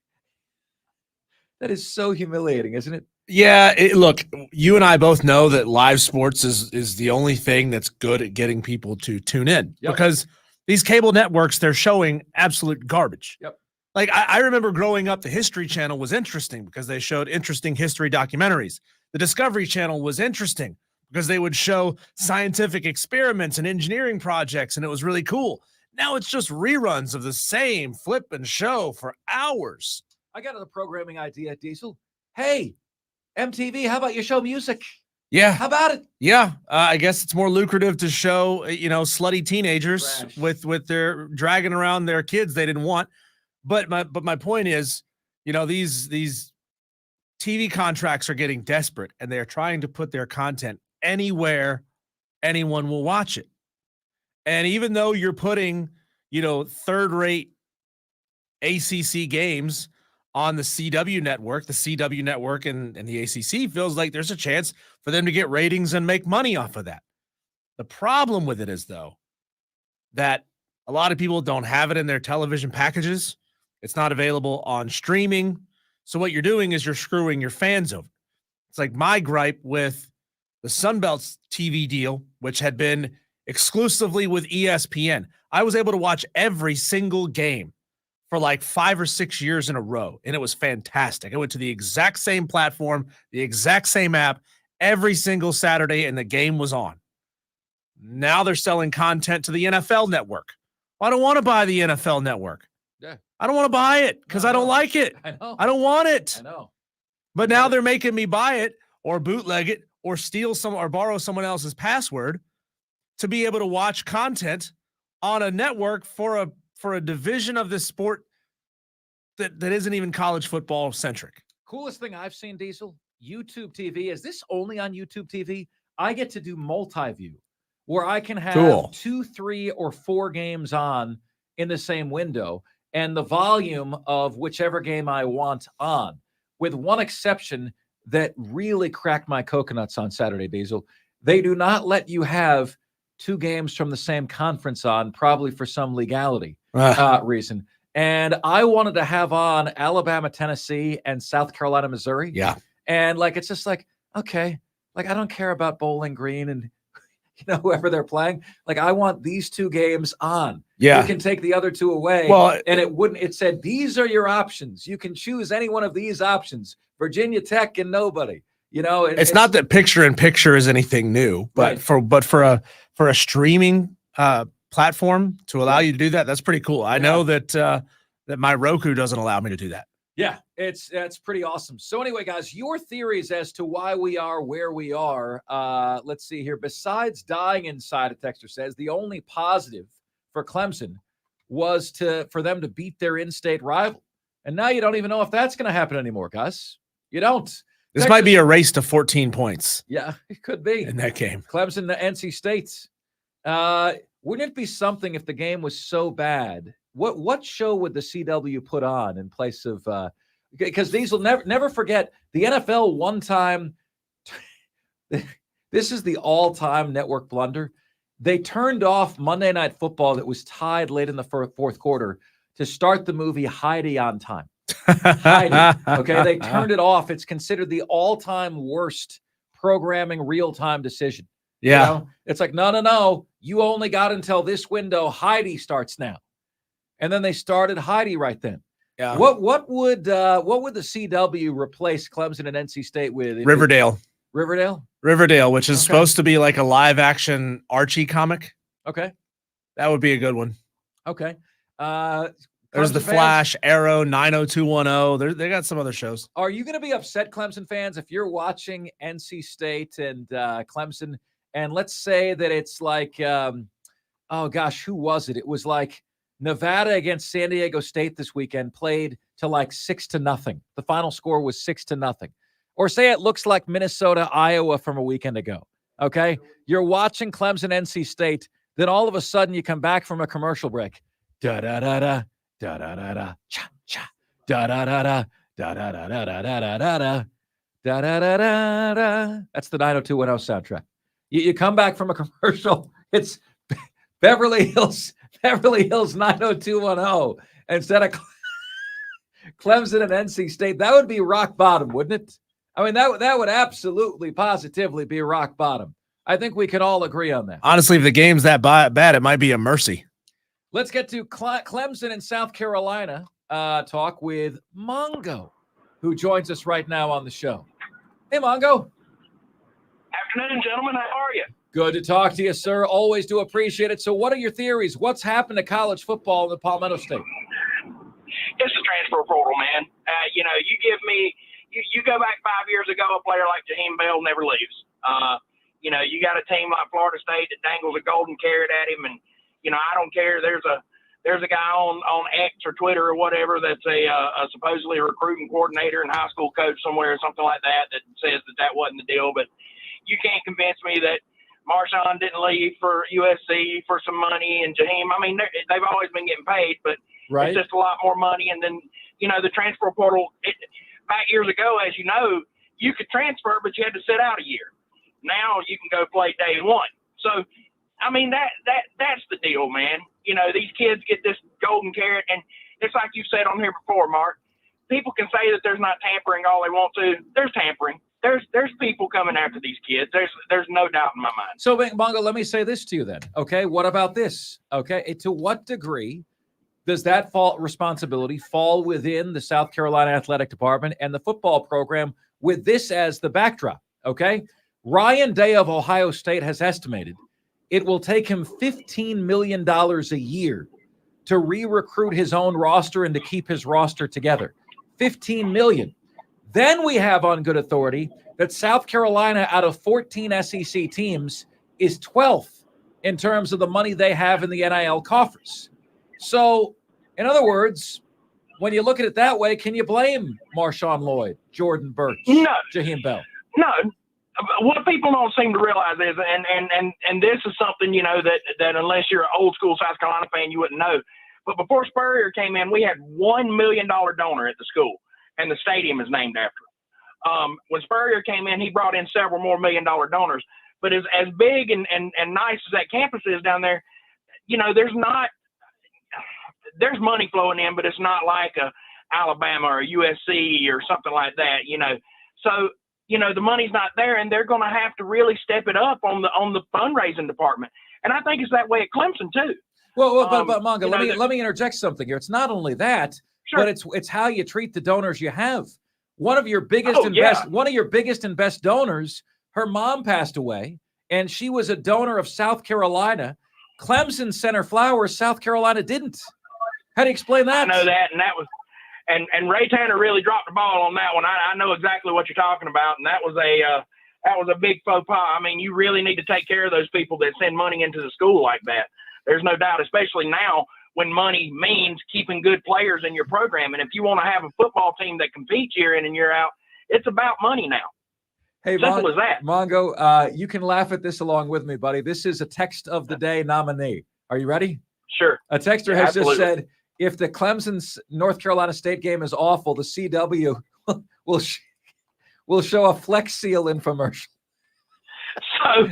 That is so humiliating, isn't it? Yeah, look, you and I both know that live sports is the only thing that's good at getting people to tune in because these cable networks, they're showing absolute garbage. Yep. Like I remember growing up, the History Channel was interesting because they showed interesting history documentaries. The Discovery Channel was interesting because they would show scientific experiments and engineering projects, and it was really cool. Now it's just reruns of the same flipping show for hours. I got a programming idea, Diesel. Hey, MTV, how about you show music? Yeah. How about it? Yeah. I guess it's more lucrative to show, slutty teenagers with their dragging around their kids they didn't want. But my point is, these TV contracts are getting desperate and they're trying to put their content anywhere anyone will watch it. And even though you're putting, third-rate ACC games on the CW network and the ACC feels like there's a chance for them to get ratings and make money off of that. The problem with it is, though, that a lot of people don't have it in their television packages. It's not available on streaming. So what you're doing is you're screwing your fans over. It's like my gripe with the Sunbelt's TV deal, which had been exclusively with ESPN. I was able to watch every single game for like 5 or 6 years in a row, and it was fantastic. I went to the exact same platform, the exact same app, every single Saturday, and the game was on. Now they're selling content to the NFL network. Well, I don't want to buy the NFL network. Yeah. I don't want to buy it because I don't like it. I know. I don't want it. I know. But now they're making me buy it or bootleg it or steal some or borrow someone else's password to be able to watch content on a network for a division of this sport that isn't even college football centric. Coolest thing I've seen, Diesel, YouTube TV. Is this only on YouTube TV? I get to do multi-view where I can have 2, 3, or 4 games on in the same window and the volume of whichever game I want on, with one exception that really cracked my coconuts on Saturday, Diesel. They do not let you have 2 games from the same conference on, probably for some legality reason. And I wanted to have on Alabama, Tennessee, and South Carolina, Missouri. Yeah. And it's just like, okay, I don't care about Bowling Green and whoever they're playing. I want these 2 games on. Yeah. You can take the other 2 away. Well, and it said, these are your options. You can choose any one of these options. Virginia Tech and nobody. It's not that picture-in-picture is anything new, but right. for a streaming platform to allow you to do that, that's pretty cool. I know that my Roku doesn't allow me to do that. Yeah, that's pretty awesome. So anyway, guys, your theories as to why we are where we are. Let's see here. Besides dying inside, a texter says the only positive for Clemson was for them to beat their in-state rival, and now you don't even know if that's going to happen anymore, guys. You don't. This might be a race to 14 points. Yeah, it could be in that game. Clemson to NC State. Wouldn't it be something if the game was so bad? What show would the CW put on in place of because these will never forget the NFL one time. This is the all-time network blunder. They turned off Monday Night Football that was tied late in the fourth quarter to start the movie Heidi on time. Heidi, okay, they turned it off. It's considered the all-time worst programming real-time decision. Yeah. It's like, no. You only got until this window. Heidi starts now. And then they started Heidi right then. Yeah. What would the CW replace Clemson and NC State with? Riverdale, which is supposed to be like a live action Archie comic. Okay. That would be a good one. Okay. There's the Flash, Arrow, 90210. They got some other shows. Are you going to be upset, Clemson fans, if you're watching NC State and Clemson, and let's say that it's like, oh gosh, who was it? It was like Nevada against San Diego State this weekend played to 6-0. The final score was 6-0. Or say it looks like Minnesota, Iowa from a weekend ago. Okay. You're watching Clemson, NC State. Then all of a sudden you come back from a commercial break. Da da da da da da da da cha cha da da da da da da da da da da da da da da da da. That's the 90210 soundtrack. You come back from a commercial. It's Beverly Hills 90210, instead of Clemson and NC State. That would be rock bottom, wouldn't it? I mean, that would absolutely, positively be rock bottom. I think we can all agree on that. Honestly, if the game's that bad, it might be a mercy. Let's get to Clemson and South Carolina talk with Mongo, who joins us right now on the show. Hey, Mongo. Afternoon, gentlemen. How are you? Good to talk to you, sir. Always do appreciate it. So what are your theories? What's happened to college football in the Palmetto State? It's the transfer portal, man. You give me you go back 5 years ago, a player like Jaheim Bell never leaves. You got a team like Florida State that dangles a golden carrot at him, and I don't care. There's a guy on X or Twitter or whatever that's a supposedly a recruiting coordinator and high school coach somewhere or something like that says that wasn't the deal. But you can't convince me that Marshawn didn't leave for USC for some money, and Jaheim. I mean, they've always been getting paid, but Right. it's just a lot more money. And then the transfer portal. Back years ago, as you know, you could transfer, but you had to sit out a year. Now you can go play day one. So, I mean, that's the deal, man. These kids get this golden carrot, and it's like you said on here before, Mark. People can say that there's not tampering all they want to. There's tampering. There's people coming after these kids. There's no doubt in my mind. So, Mongo, let me say this to you then. Okay, what about this? Okay, to what degree does that responsibility fall within the South Carolina Athletic Department and the football program with this as the backdrop? Okay, Ryan Day of Ohio State has estimated it will take him $15 million a year to re-recruit his own roster and to keep his roster together. $15 million. Then we have on good authority that South Carolina, out of 14 SEC teams, is 12th in terms of the money they have in the NIL coffers. So, in other words, when you look at it that way, can you blame Marshawn Lloyd, Jordan Burch, No. Jaheim Bell? No. What people don't seem to realize is, and this is something, that unless you're an old school South Carolina fan, you wouldn't know. But before Spurrier came in, we had $1 million donor at the school, and the stadium is named after him. When Spurrier came in, he brought in several more $1 million donors. But as big and nice as that campus is down there, there's money flowing in, but it's not like a Alabama or a USC or something like that, So, the money's not there, and they're going to have to really step it up on the fundraising department. And I think it's that way at Clemson too. Well, but Mongo, let me interject something here. It's not only that, Sure. but it's how you treat the donors you have. One of your biggest and best donors, her mom passed away, and she was a donor of South Carolina. Clemson sent her flowers, South Carolina didn't. How do you explain that? I know that, and that was, and Ray Tanner really dropped the ball on that one. I know exactly what you're talking about, and that was a big faux pas. I mean, you really need to take care of those people that send money into the school like that. There's no doubt, especially now when money means keeping good players in your program. And if you want to have a football team that competes year in and year out, it's about money now. Hey, Simple as that. Mongo, you can laugh at this along with me, buddy. This is a text of the day nominee. Are you ready? Sure. A texter has Absolutely. just said, if the Clemson North Carolina State game is awful, the CW will show a Flex Seal infomercial. So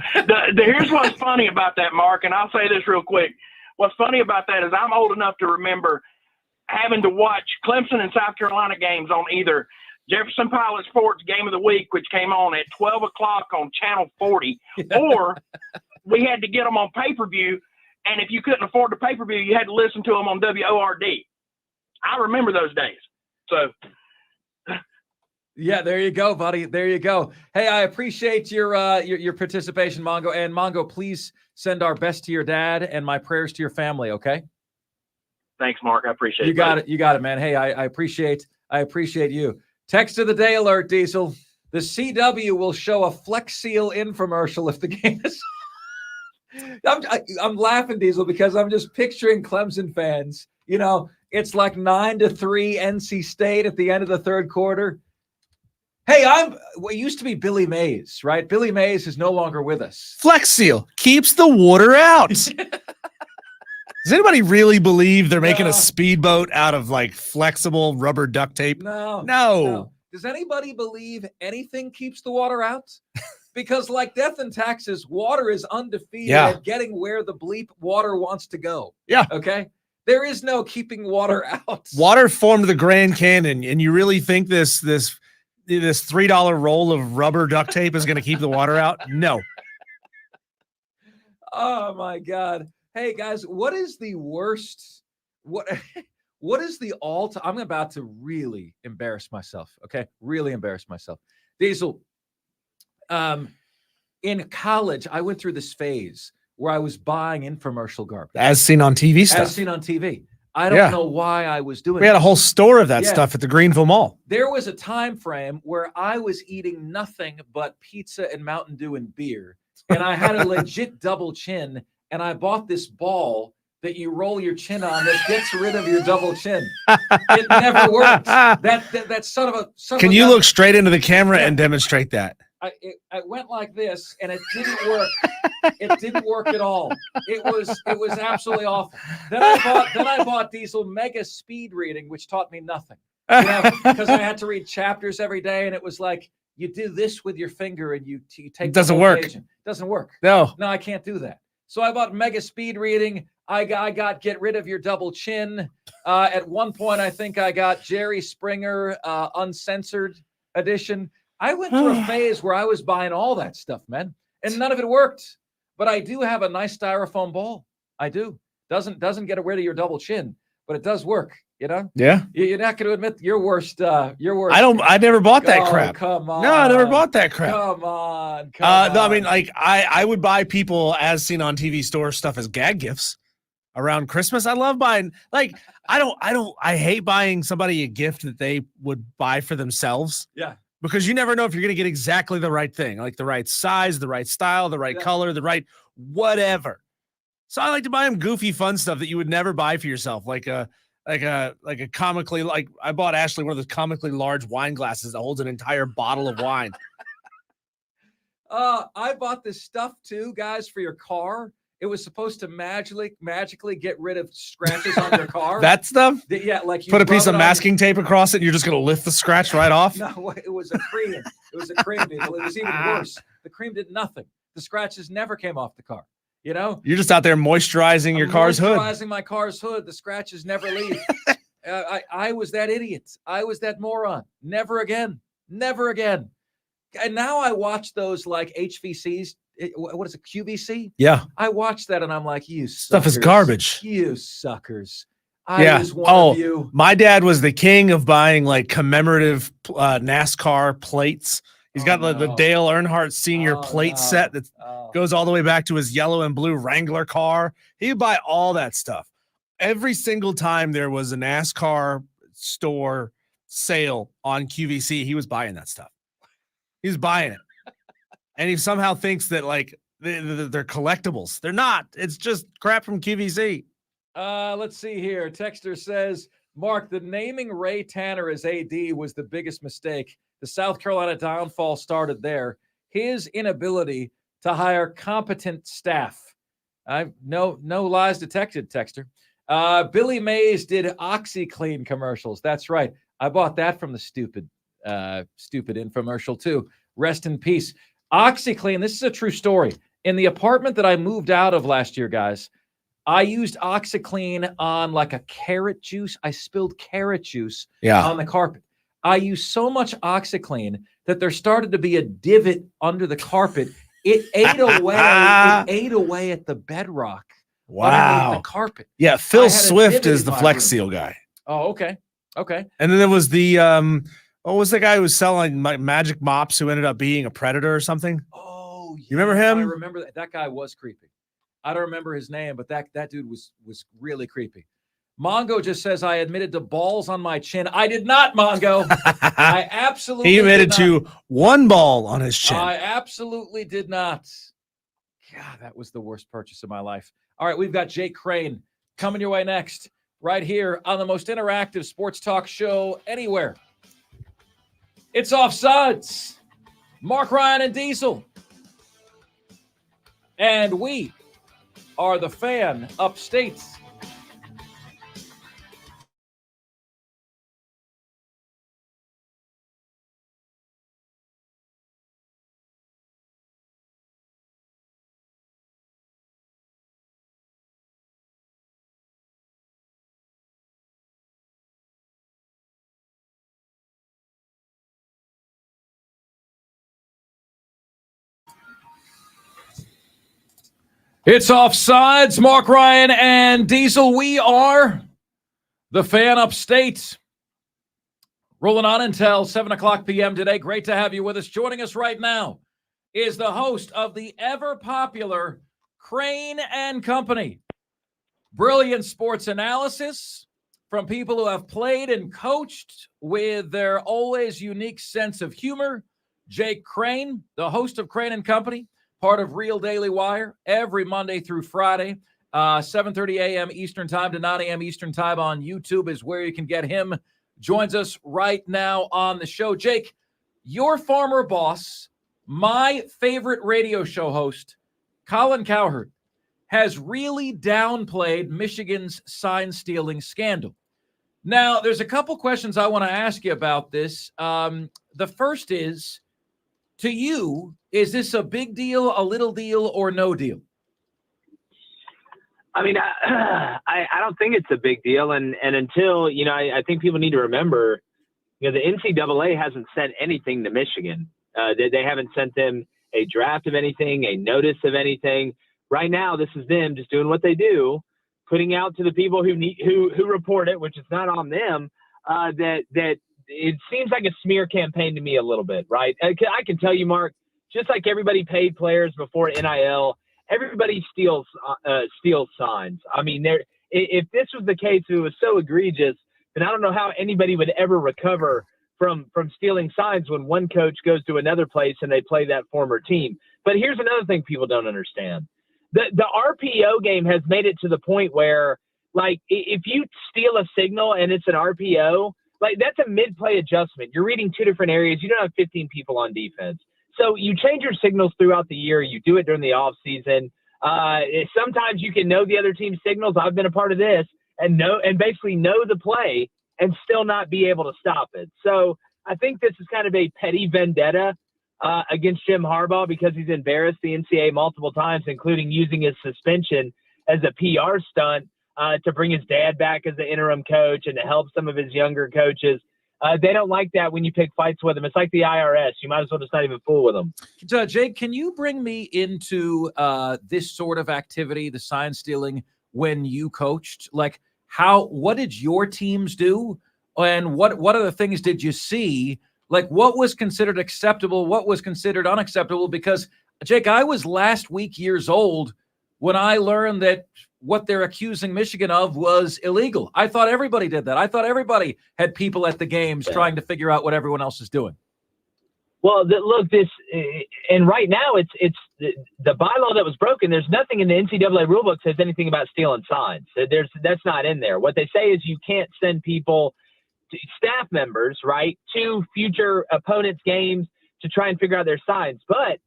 here's what's funny about that, Mark, and I'll say this real quick. What's funny about that is I'm old enough to remember having to watch Clemson and South Carolina games on either Jefferson Pilot Sports Game of the Week, which came on at 12 o'clock on Channel 40, or we had to get them on pay-per-view, and if you couldn't afford the pay-per-view, you had to listen to them on WORD. I remember those days. So yeah, there you go, buddy. There you go. Hey, I appreciate your participation, Mongo. And Mongo, please send our best to your dad and my prayers to your family, okay? thanks, Mark. I appreciate it. You got it. You got it, man. Hey, I appreciate you. Text of the day alert, Diesel. The CW will show a Flex Seal infomercial if the game is. I'm laughing, Diesel, because I'm just picturing Clemson fans. It's like 9-3 NC State at the end of the third quarter. Hey, what used to be Billy Mays, right? Billy Mays is no longer with us. Flex Seal keeps the water out. Does anybody really believe they're making a speedboat out of like flexible rubber duct tape? No. Does anybody believe anything keeps the water out? Because like death and taxes, water is undefeated at getting where the bleep water wants to go. Yeah. Okay. There is no keeping water out. Water formed the Grand Canyon, and you really think this $3 roll of rubber duct tape is going to keep the water out? No. Oh my God. Hey guys, what is the worst? What is the all-time? I'm about to really embarrass myself. Okay, really embarrass myself. Diesel. In college, I went through this phase where I was buying infomercial garbage, As seen on TV stuff. as seen on TV. I don't know why I was doing. We had a this. whole store of that Yeah. stuff at the Greenville Mall. There was a time frame where I was eating nothing but pizza and Mountain Dew and beer, and I had a legit double chin, and I bought this ball that you roll your chin on that gets rid of your double chin. It never worked. That son of a. Can you look straight into the camera and demonstrate that? I went like this, and it didn't work. It didn't work at all. It was absolutely awful. Then I bought Diesel Mega Speed Reading, which taught me nothing. Because I had to read chapters every day, and it was like you do this with your finger, and you take. It doesn't the whole work. page. It doesn't work. No, I can't do that. So I bought Mega Speed Reading. I got Get Rid of Your Double Chin. At one point, I think I got Jerry Springer Uncensored Edition. I went through a phase where I was buying all that stuff, man, and none of it worked. But I do have a nice styrofoam ball. I do. Doesn't get rid of your double chin, but it does work. You know. Yeah. You're not going to admit your worst. I never bought that crap. Come on. No, I never bought that crap. Come on. No, I mean, like I would buy people as seen on TV store stuff as gag gifts around Christmas. I love buying. Like I hate buying somebody a gift that they would buy for themselves. Yeah. Because you never know if you're going to get exactly the right thing, like the right size, the right style, the right color, the right whatever. So I like to buy them goofy, fun stuff that you would never buy for yourself, like a comically, like I bought Ashley one of those comically large wine glasses that holds an entire bottle of wine. I bought this stuff too, guys, for your car. It was supposed to magically get rid of scratches on your car. That stuff? Yeah, like you put a piece of masking tape across it and you're just going to lift the scratch right off? No, it was a cream. It was a cream, people. It was even worse. The cream did nothing. The scratches never came off the car. You know? You're just out there moisturizing your car's hood. Moisturizing my car's hood. The scratches never leave. I was that idiot. I was that moron. Never again. Never again. And now I watch those like HVCs. What is it? QVC? Yeah. I watch that and I'm like, you stuff suckers. Is garbage. You suckers. I was one of you. My dad was the king of buying like commemorative NASCAR plates. He's got the Dale Earnhardt Sr. plate set that goes all the way back to his yellow and blue Wrangler car. He would buy all that stuff. Every single time there was a NASCAR store sale on QVC, he was buying that stuff. He was buying it. And he somehow thinks that like they're collectibles. They're not. It's just crap from QVC. Let's see here. Texter says, Mark, the naming Ray Tanner as AD was the biggest mistake. The South Carolina downfall started there. His inability to hire competent staff. No lies detected, Texter. Billy Mays did OxyClean commercials. That's right. I bought that from the stupid infomercial too. Rest in peace. OxyClean, this is a true story. In the apartment that I moved out of last year, guys, I used OxyClean on like a carrot juice. I spilled carrot juice on the carpet. I used so much OxyClean that there started to be a divot under the carpet. It ate away. It ate away at the bedrock. Wow. The carpet. Yeah, Phil Swift is the Flex Seal guy. Oh, okay. And then there was the what was the guy who was selling magic mops who ended up being a predator or something? Oh, yeah. You remember him? I remember that guy was creepy. I don't remember his name, but that dude was really creepy. Mongo just says I admitted to balls on my chin. I did not, Mongo. I absolutely He admitted to one ball on his chin. I absolutely did not. God, that was the worst purchase of my life. All right, we've got Jake Crain coming your way next, right here on the most interactive sports talk show anywhere. It's Offsides. Mark, Ryan, and Diesel. And we are the Fan Upstate. It's Offsides, Mark Ryan and Diesel. We are the Fan Upstate. Rolling on until 7 o'clock p.m. today. Great to have you with us. Joining us right now is the host of the ever-popular Crain and Company. Brilliant sports analysis from people who have played and coached with their always unique sense of humor. Jake Crain, the host of Crain and Company, part of Real Daily Wire, every Monday through Friday, 7:30 a.m. Eastern Time to 9 a.m. Eastern Time on YouTube is where you can get him. Joins us right now on the show. Jake, your former boss, my favorite radio show host, Colin Cowherd, has really downplayed Michigan's sign-stealing scandal. Now, there's a couple questions I want to ask you about this. The first is, to you, is this a big deal, a little deal, or no deal? I mean, I don't think it's a big deal. And until, I think people need to remember, the NCAA hasn't sent anything to Michigan. They haven't sent them a draft of anything, a notice of anything. Right now, this is them just doing what they do, putting out to the people who report it, which is not on them, that it seems like a smear campaign to me a little bit, right? I can tell you, Mark, just like everybody paid players before NIL, everybody steals signs. I mean, if this was the case, if it was so egregious, then I don't know how anybody would ever recover from stealing signs when one coach goes to another place and they play that former team. But here's another thing people don't understand. The RPO game has made it to the point where, like, if you steal a signal and it's an RPO, like, that's a mid-play adjustment. You're reading two different areas. You don't have 15 people on defense. So you change your signals throughout the year. You do it during the off season. Sometimes you can know the other team's signals. I've been a part of this and basically know the play and still not be able to stop it. So I think this is kind of a petty vendetta against Jim Harbaugh because he's embarrassed the NCAA multiple times, including using his suspension as a PR stunt to bring his dad back as the interim coach and to help some of his younger coaches. They don't like that when you pick fights with them. It's like the IRS. You might as well just not even fool with them. Jake, can you bring me into this sort of activity, the sign stealing, when you coached? Like, what did your teams do? And what other things did you see? Like, what was considered acceptable? What was considered unacceptable? Because, Jake, I was last week years old when I learned that what they're accusing Michigan of was illegal. I thought everybody did that. I thought everybody had people at the games trying to figure out what everyone else is doing. Well, look, and right now it's the bylaw that was broken. There's nothing in the NCAA rulebook says anything about stealing signs. That's not in there. What they say is you can't send people, staff members, right, to future opponents' games to try and figure out their signs. But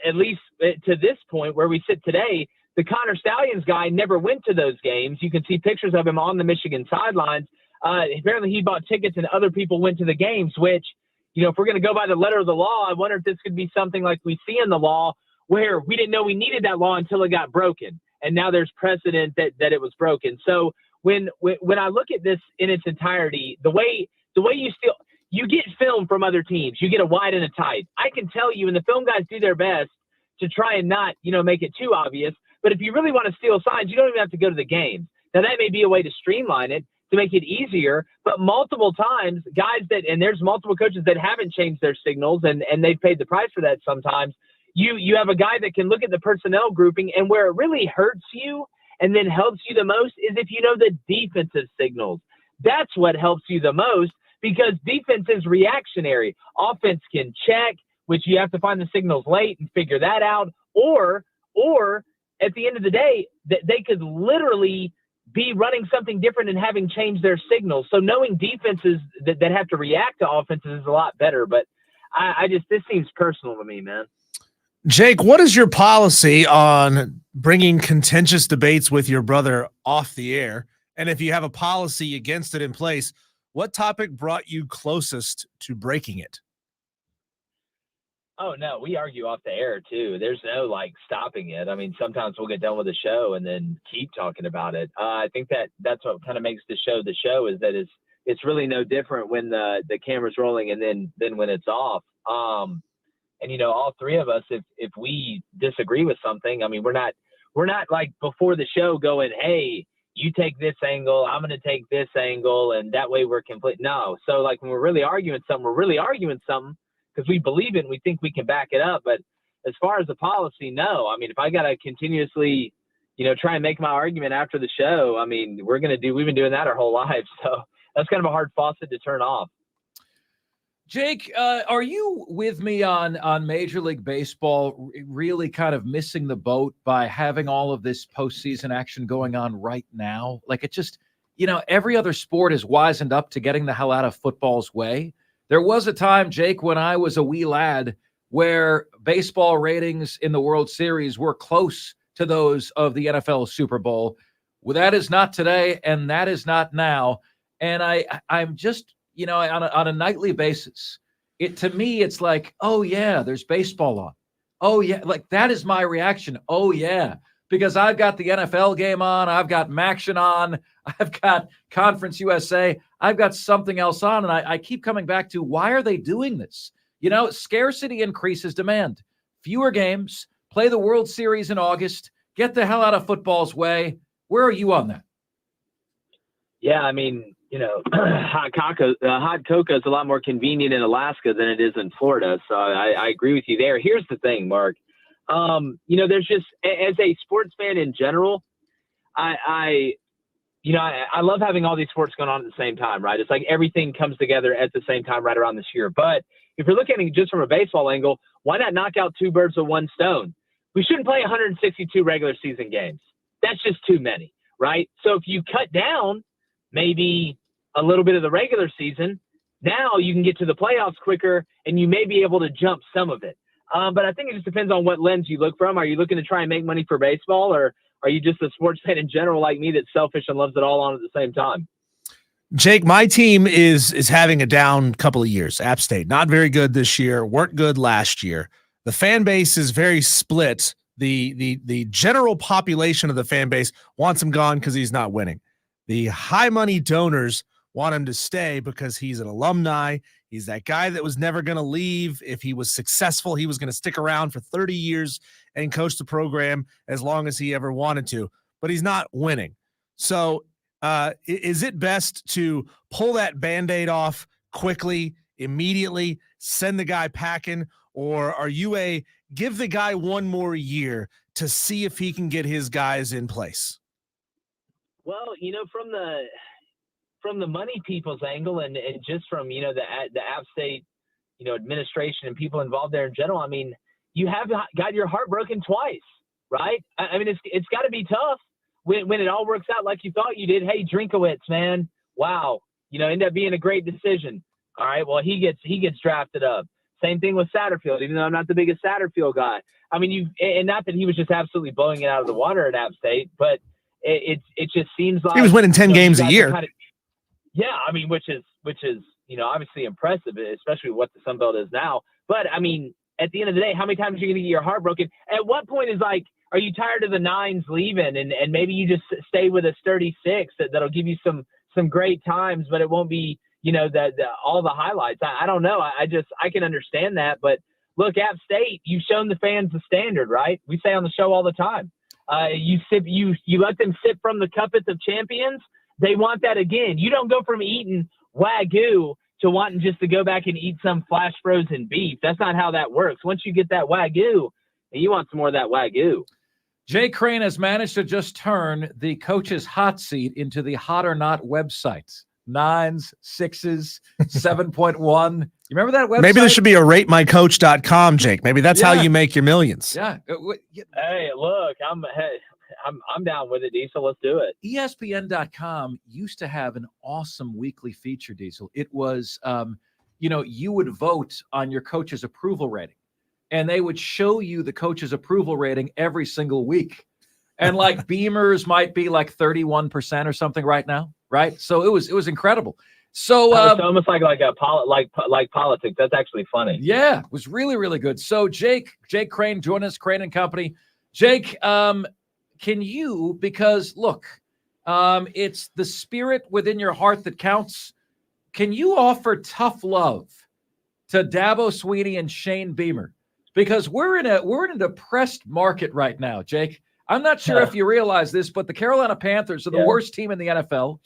at least to this point where we sit today, the Connor Stallions guy never went to those games. You can see pictures of him on the Michigan sidelines. Apparently he bought tickets and other people went to the games, which, if we're going to go by the letter of the law, I wonder if this could be something like we see in the law where we didn't know we needed that law until it got broken. And now there's precedent that it was broken. So when I look at this in its entirety, the way you get film from other teams, you get a wide and a tight. I can tell you, and the film guys do their best to try and not, make it too obvious. But if you really want to steal signs, you don't even have to go to the games. Now, that may be a way to streamline it, to make it easier. But multiple times, and there's multiple coaches that haven't changed their signals, and they've paid the price for that sometimes. You have a guy that can look at the personnel grouping, and where it really hurts you and then helps you the most is if you know the defensive signals. That's what helps you the most because defense is reactionary. Offense can check, which you have to find the signals late and figure that out, or at the end of the day, they could literally be running something different and having changed their signals. So knowing defenses that have to react to offenses is a lot better. But this seems personal to me, man. Jake, what is your policy on bringing contentious debates with your brother off the air? And if you have a policy against it in place, what topic brought you closest to breaking it? Oh, no, we argue off the air, too. There's no, stopping it. I mean, sometimes we'll get done with the show and then keep talking about it. I think that's what kind of makes the show is that it's really no different when the camera's rolling and then when it's off. And, all three of us, if we disagree with something, I mean, we're we're not like before the show going, hey, you take this angle, I'm going to take this angle, and that way we're complete. No. So like when we're really arguing something because we believe it and we think we can back it up. But as far as the policy, no. I mean, if I got to continuously, try and make my argument after the show, I mean, we've been doing that our whole lives. So that's kind of a hard faucet to turn off. Jake, are you with me on Major League Baseball really kind of missing the boat by having all of this postseason action going on right now? Like it just, every other sport is wisened up to getting the hell out of football's way. There was a time, Jake, when I was a wee lad where baseball ratings in the World Series were close to those of the NFL Super Bowl. Well, that is not today, and that is not now. And I'm just, on a nightly basis, to me, it's like, oh yeah, there's baseball on. Oh yeah, like that is my reaction. Oh yeah, because I've got the NFL game on, I've got MACtion on, I've got Conference USA, I've got something else on, and I keep coming back to why are they doing this? Scarcity increases demand. Fewer games, play the World Series in August, get the hell out of football's way. Where are you on that? Yeah, I mean, hot cocoa is a lot more convenient in Alaska than it is in Florida. So I agree with you there. Here's the thing, Mark. There's just, as a sports fan in general, I love having all these sports going on at the same time, right? It's like everything comes together at the same time right around this year. But if you're looking at it just from a baseball angle, why not knock out two birds with one stone? We shouldn't play 162 regular season games. That's just too many, right? So if you cut down maybe a little bit of the regular season, now you can get to the playoffs quicker and you may be able to jump some of it. But I think it just depends on what lens you look from. Are you looking to try and make money for baseball, or are you just a sports fan in general like me that's selfish and loves it all on at the same time? Jake, my team is having a down couple of years. App State, not very good this year, weren't good last year. The fan base is very split. The general population of the fan base wants him gone because he's not winning. The high money donors want him to stay because he's an alumni. He's that guy that was never going to leave. If he was successful, he was going to stick around for 30 years and coach the program as long as he ever wanted to, but he's not winning. So is it best to pull that Band-Aid off quickly, immediately, send the guy packing, or are you give the guy one more year to see if he can get his guys in place? Well, from the money people's angle and just from, the App State, administration and people involved there in general, I mean, you have got your heart broken twice, right? I mean, it's got to be tough when it all works out like you thought you did. Hey, Drinkowitz, man, wow, end up being a great decision. All right, well, he gets drafted up. Same thing with Satterfield, even though I'm not the biggest Satterfield guy. I mean, and not that he was just absolutely blowing it out of the water at App State, but it just seems like he was winning 10 games a year. Yeah, I mean, which is obviously impressive, especially what the Sun Belt is now. But I mean, at the end of the day, how many times are you going to get your heart broken? At what point is like, are you tired of the nines leaving and maybe you just stay with a sturdy six that'll give you some great times, but it won't be all the highlights. I don't know. I can understand that, but look, App State, you've shown the fans the standard, right? We say on the show all the time. You let them sip from the cuppets of champions. They want that again. You don't go from eating Wagyu to wanting just to go back and eat some flash frozen beef. That's not how that works. Once you get that Wagyu, you want some more of that Wagyu. Jay Crain has managed to just turn the coach's hot seat into the Hot or Not website. 9s, 6s, 7.1. You remember that website? Maybe there should be a ratemycoach.com, Jake. Maybe that's how you make your millions. Yeah. Hey, look, I'm down with it, Diesel. Let's do it. ESPN.com used to have an awesome weekly feature, Diesel. It was, you would vote on your coach's approval rating, and they would show you the coach's approval rating every single week. And like Beamer's might be like 31% or something right now, right? So it was incredible. So it's almost like politics. That's actually funny. Yeah, it was really, really good. So Jake Crain, join us, Crain and Company. Jake, can you, because look, it's the spirit within your heart that counts. Can you offer tough love to Dabo Swinney and Shane Beamer? Because we're in a depressed market right now, Jake. I'm not sure if you realize this, but the Carolina Panthers are the worst team in the NFL.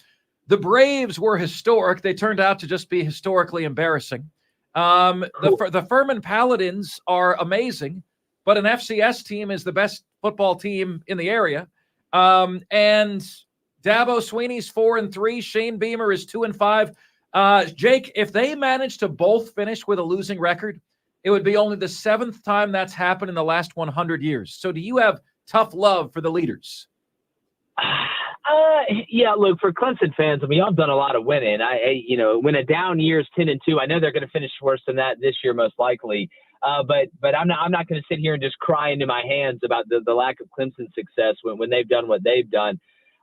The Braves were historic. They turned out to just be historically embarrassing. The Furman Paladins are amazing, but an FCS team is the best football team in the area. And Dabo Sweeney's 4-3. Shane Beamer is 2-5. Jake, if they manage to both finish with a losing record, it would be only the 7th time that's happened in the last 100 years. So do you have tough love for the leaders? Yeah, look, for Clemson fans, I mean, y'all have done a lot of winning. When a down year is 10-2, I know they're going to finish worse than that this year, most likely. But I'm not going to sit here and just cry into my hands about the lack of Clemson success when they've done what they've done.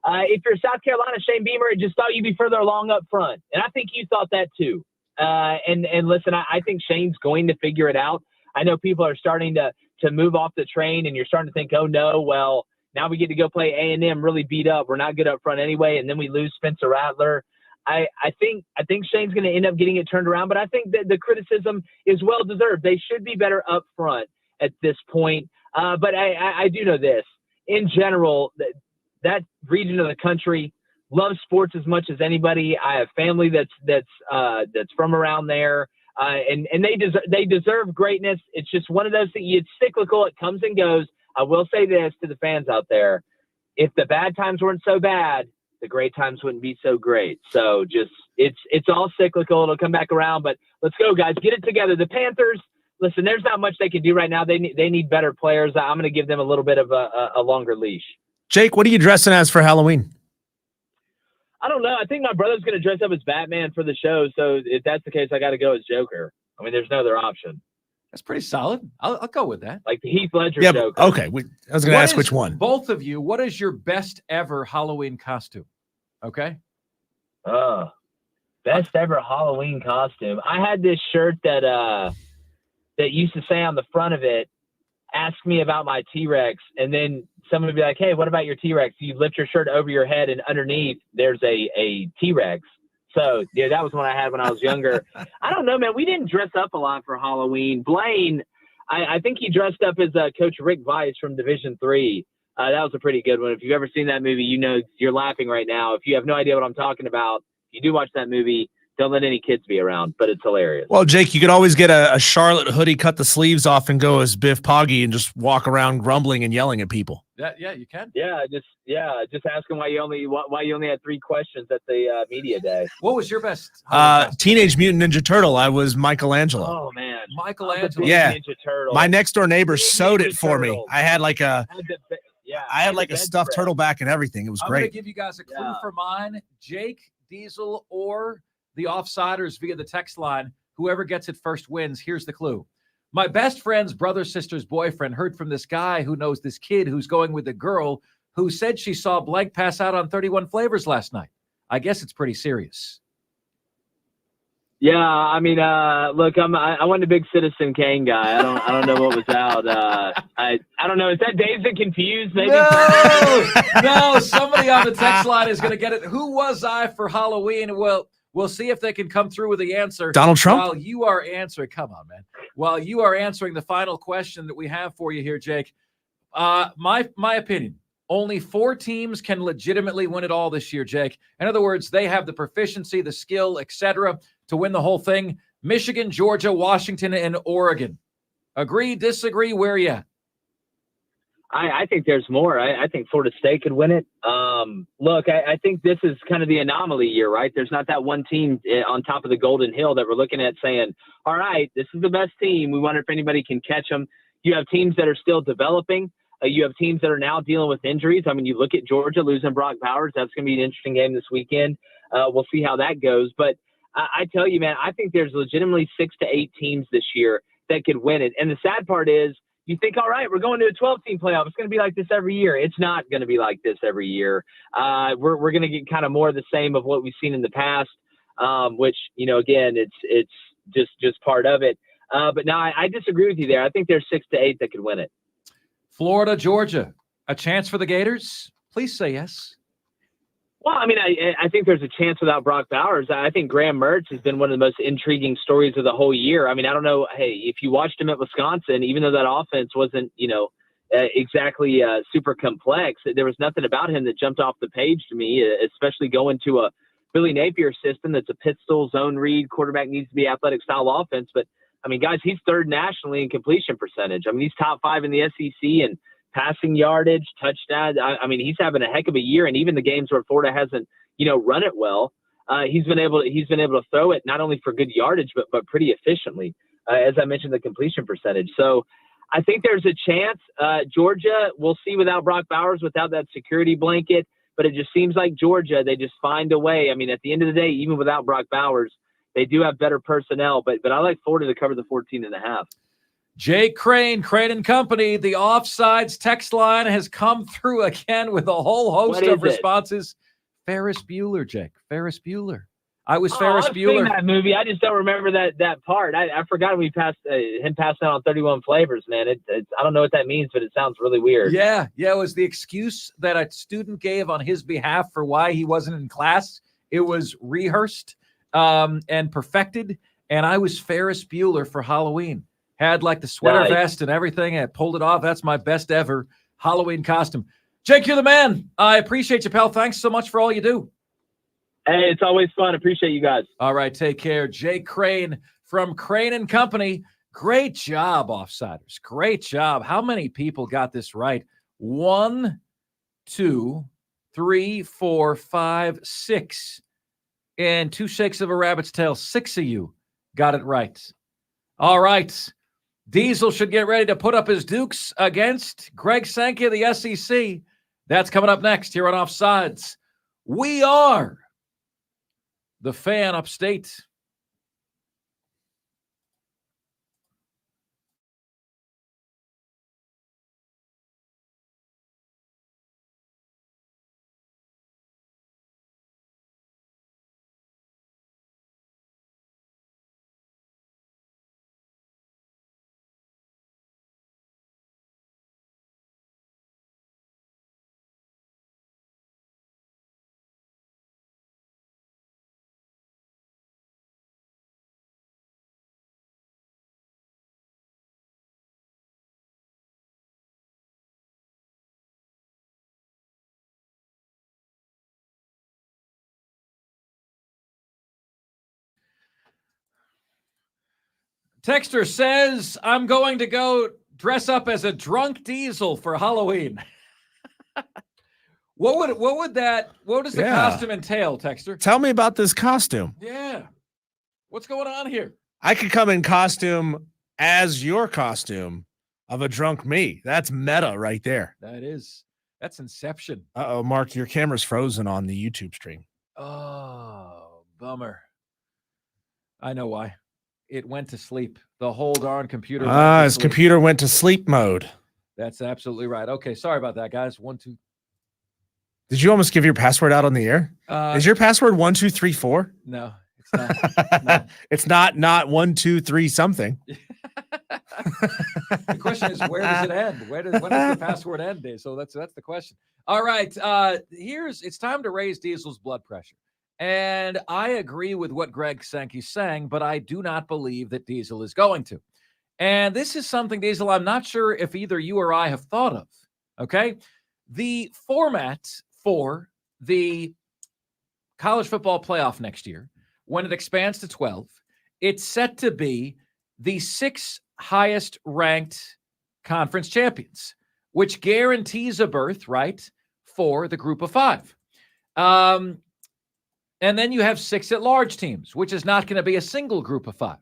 If you're South Carolina, Shane Beamer, I just thought you'd be further along up front. And I think you thought that too. And listen, I think Shane's going to figure it out. I know people are starting to move off the train, and you're starting to think, oh no, well, now we get to go play A&M really beat up. We're not good up front anyway, and then we lose Spencer Rattler. I think Shane's going to end up getting it turned around, but I think that the criticism is well deserved. They should be better up front at this point. But I do know this. In general, that region of the country loves sports as much as anybody. I have family that's from around there, and they deserve greatness. It's just one of those things. It's cyclical. It comes and goes. I will say this to the fans out there: if the bad times weren't so bad, the great times wouldn't be so great. So just it's all cyclical. It'll come back around. But let's go, guys. Get it together. The Panthers. Listen, there's not much they can do right now. They need better players. I'm going to give them a little bit of a longer leash. Jake, what are you dressing as for Halloween? I don't know. I think my brother's going to dress up as Batman for the show. So if that's the case, I got to go as Joker. I mean, there's no other option. That's pretty solid. I'll go with that. Like the Heath Ledger Joker. Okay. I was going to ask which one. Both of you, what is your best ever Halloween costume? Okay. Best ever Halloween costume. I had this shirt that used to say on the front of it, "Ask me about my T-Rex," and then someone would be like, "Hey, what about your T-Rex?" You lift your shirt over your head, and underneath there's a T-Rex. So yeah, that was one I had when I was younger. I don't know, man. We didn't dress up a lot for Halloween. Blaine, I think he dressed up as Coach Rick Weiss from Division III. That was a pretty good one. If you've ever seen that movie, you know you're laughing right now. If you have no idea what I'm talking about, if you do watch that movie, don't let any kids be around, but it's hilarious. Well, Jake, you could always get a Charlotte hoodie, cut the sleeves off, and go as Biff Poggy and just walk around grumbling and yelling at people. Yeah, you can. Just ask them why you only had 3 questions at the media day. What was your best? Teenage Mutant Ninja Turtle. I was Michelangelo. Oh man, Michelangelo. Yeah, Ninja Turtle. My next door neighbor sewed it Ninja for me. Turtle. I had like a the stuffed bedspread. turtleback and everything. It was I'm going to great. give you guys a clue for mine. Jake, Diesel, or the Offsiders via the text line. Whoever gets it first wins. Here's the clue. My best friend's brother, sister's boyfriend heard from this guy who knows this kid who's going with a girl who said she saw blank pass out on 31 Flavors last night. I guess it's pretty serious. Yeah, I mean, look, I wasn't a big Citizen Kane guy. I don't know what was out. I don't know. Is that Dazed and Confused? Maybe. No. Somebody on the text line is going to get it. Who was I for Halloween? Well, we'll see if they can come through with the answer. Donald Trump? While you are answering, come on, man. While you are answering the final question that we have for you here, Jake, my opinion, only 4 teams can legitimately win it all this year, Jake. In other words, they have the proficiency, the skill, etc., to win the whole thing. Michigan, Georgia, Washington, and Oregon. Agree, disagree, where are you at? I think there's more. I think Florida State could win it. Look, I think this is kind of the anomaly year, right? There's not that one team on top of the Golden Hill that we're looking at saying, all right, this is the best team. We wonder if anybody can catch them. You have teams that are still developing. You have teams that are now dealing with injuries. I mean, you look at Georgia losing Brock Bowers. That's going to be an interesting game this weekend. We'll see how that goes. But I tell you, man, I think there's legitimately 6 to 8 teams this year that could win it. And the sad part is, you think, all right, we're going to a 12-team playoff. It's going to be like this every year. It's not going to be like this every year. We're going to get kind of more of the same of what we've seen in the past, which, again, it's just part of it. But no, I disagree with you there. I think there's 6 to 8 that could win it. Florida, Georgia, a chance for the Gators? Please say yes. Well, I mean, I think there's a chance without Brock Bowers. I think Graham Mertz has been one of the most intriguing stories of the whole year. I mean, I don't know. Hey, if you watched him at Wisconsin, even though that offense wasn't, exactly super complex. There was nothing about him that jumped off the page to me, especially going to a Billy Napier system that's a pistol, zone read, quarterback needs to be athletic style offense. But, I mean, guys, he's third nationally in completion percentage. I mean, he's top 5 in the SEC and passing yardage, touchdowns. I mean, he's having a heck of a year. And even the games where Florida hasn't, run it well, he's been able to throw it not only for good yardage, but pretty efficiently. As I mentioned, the completion percentage. So I think there's a chance. Georgia, we'll see without Brock Bowers, without that security blanket. But it just seems like Georgia, they just find a way. I mean, at the end of the day, even without Brock Bowers, they do have better personnel. But I like Florida to cover the 14.5. Jake Crain, Crain and Company, the Offsides text line has come through again with a whole host of responses. Ferris Bueller, Jake. Ferris Bueller. I was Ferris Bueller. I've seen that movie. I just don't remember that part. I forgot we passed him passing out on 31 flavors, man. I don't know what that means, but it sounds really weird. Yeah. It was the excuse that a student gave on his behalf for why he wasn't in class. It was rehearsed and perfected, and I was Ferris Bueller for Halloween. Had like the sweater vest and everything. I pulled it off. That's my best ever Halloween costume. Jake, you're the man. I appreciate you, pal. Thanks so much for all you do. Hey, it's always fun. Appreciate you guys. All right, take care. Jake Crain from Crain and Company. Great job, Offsiders. Great job. How many people got this right? 1, 2, 3, 4, 5, 6. And 2 shakes of a rabbit's tail. 6 of you got it right. All right. Diesel should get ready to put up his dukes against Greg Sankey of the SEC. That's coming up next here on Offsides. We are the Fan Upstate. Texter says, I'm going to go dress up as a drunk Diesel for Halloween. What does the costume entail, Texter? Tell me about this costume. Yeah. What's going on here? I could come in costume as your costume of a drunk me. That's meta right there. That's Inception. Uh-oh, Mark, your camera's frozen on the YouTube stream. Oh, bummer. I know why. It went to sleep. The whole darn computer. His computer went to sleep mode. That's absolutely right. Okay, sorry about that, guys. 1, 2. Did you almost give your password out on the air? Is your password 1234? No, it's not. No. It's not 123 something. The question is, where does it end? When does the password end? So that's the question. All right, it's time to raise Diesel's blood pressure. And I agree with what Greg Sankey's saying, but I do not believe that Diesel is going to. And this is something, Diesel, I'm not sure if either you or I have thought of. Okay? The format for the college football playoff next year, when it expands to 12, it's set to be the 6 highest ranked conference champions, which guarantees a berth, right, for the group of 5. And then you have 6 at-large teams, which is not going to be a single group of 5.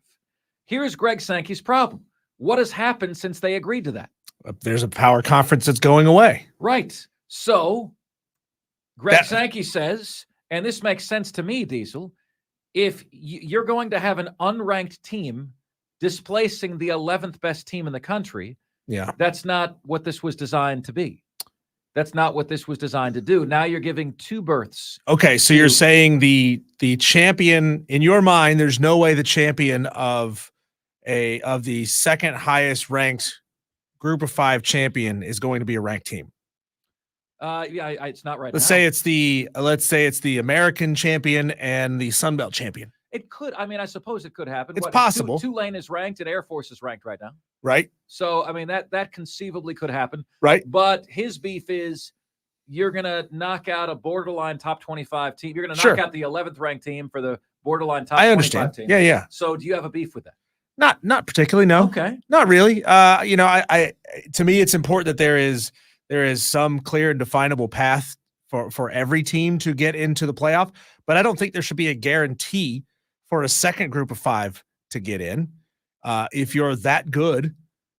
Here's Greg Sankey's problem. What has happened since they agreed to that? There's a power conference that's going away. Right. So Greg Sankey says, and this makes sense to me, Diesel, if you're going to have an unranked team displacing the 11th best team in the country, that's not what this was designed to be. That's not what this was designed to do. Now you're giving 2 berths. Okay, so you're saying the champion, in your mind, there's no way the champion of the second highest ranked group of 5 champion is going to be a ranked team. It's not right. Let's say it's the American champion and the Sun Belt champion. It could. I mean, I suppose it could happen. It's possible. Tulane is ranked and Air Force is ranked right now. Right. So, I mean, that conceivably could happen. Right. But his beef is you're going to knock out a borderline top 25 team. You're going to Sure. knock out the 11th ranked team for the borderline top I 25 understand. team. Yeah. So do you have a beef with that? Not particularly. No. Okay. Not really. I to me, it's important that there is some clear and definable path for every team to get into the playoff. But I don't think there should be a guarantee for a second group of 5 to get in. If you're that good,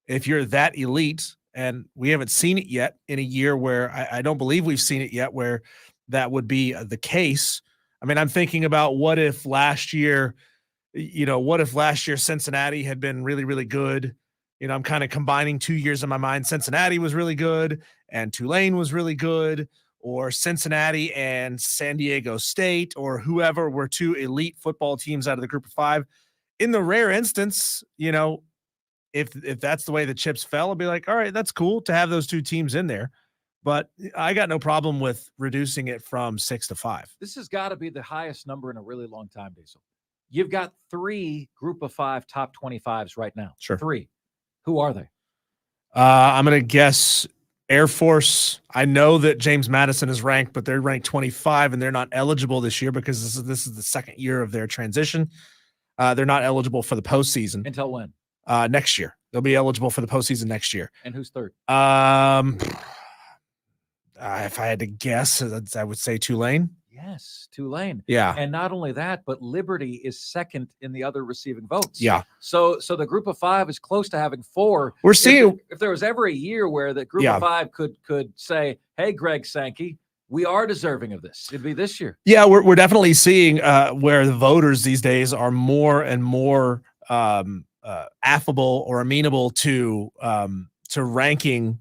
if you're that elite, and we haven't seen it yet in a year where I don't believe we've seen it yet where that would be the case. I mean, I'm thinking about what if last year Cincinnati had been really, really good. I'm kind of combining 2 years in my mind. Cincinnati was really good and Tulane was really good, or Cincinnati and San Diego State or whoever were 2 elite football teams out of the group of 5. In the rare instance, if that's the way the chips fell, I'll be like, all right, that's cool to have those 2 teams in there. But I got no problem with reducing it from 6 to 5. This has got to be the highest number in a really long time, Diesel. You've got 3 group of 5 top 25s right now. Sure. 3. Who are they? I'm going to guess Air Force. I know that James Madison is ranked, but they're ranked 25 and they're not eligible this year because this is the second year of their transition. They're not eligible for the postseason. Until when? Next year. They'll be eligible for the postseason next year. And who's 3rd? If I had to guess, I would say Tulane. Yes, Tulane. Yeah. And not only that, but Liberty is 2nd in the other receiving votes. Yeah. So the group of 5 is close to having 4. We're seeing if there was ever a year where the group of 5 could say, "Hey, Greg Sankey, we are deserving of this," it'd be this year. Yeah, we're definitely seeing where the voters these days are more and more affable or amenable to ranking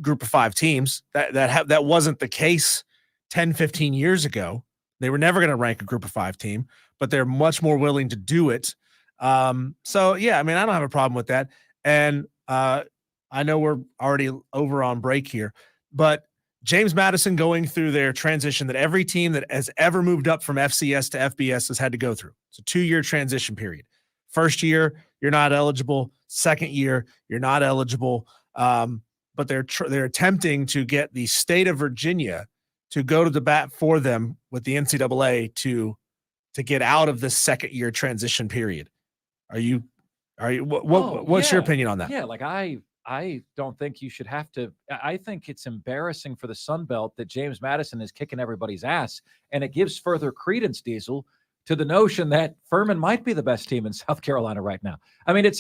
group of 5 teams. That wasn't the case 10, 15 years ago. They were never going to rank a group of 5 team, but they're much more willing to do it. So yeah, I mean, I don't have a problem with that. And I know we're already over on break here, but James Madison going through their transition that every team that has ever moved up from FCS to FBS has had to go through. It's a 2-year transition period. First year, you're not eligible. Second year, you're not eligible. But they're attempting to get the state of Virginia to go to the bat for them with the NCAA to get out of this second year transition period. What's your opinion on that? Yeah, like I don't think you should have to. I think it's embarrassing for the Sun Belt that James Madison is kicking everybody's ass, and it gives further credence, Diesel, to the notion that Furman might be the best team in South Carolina right now. I mean,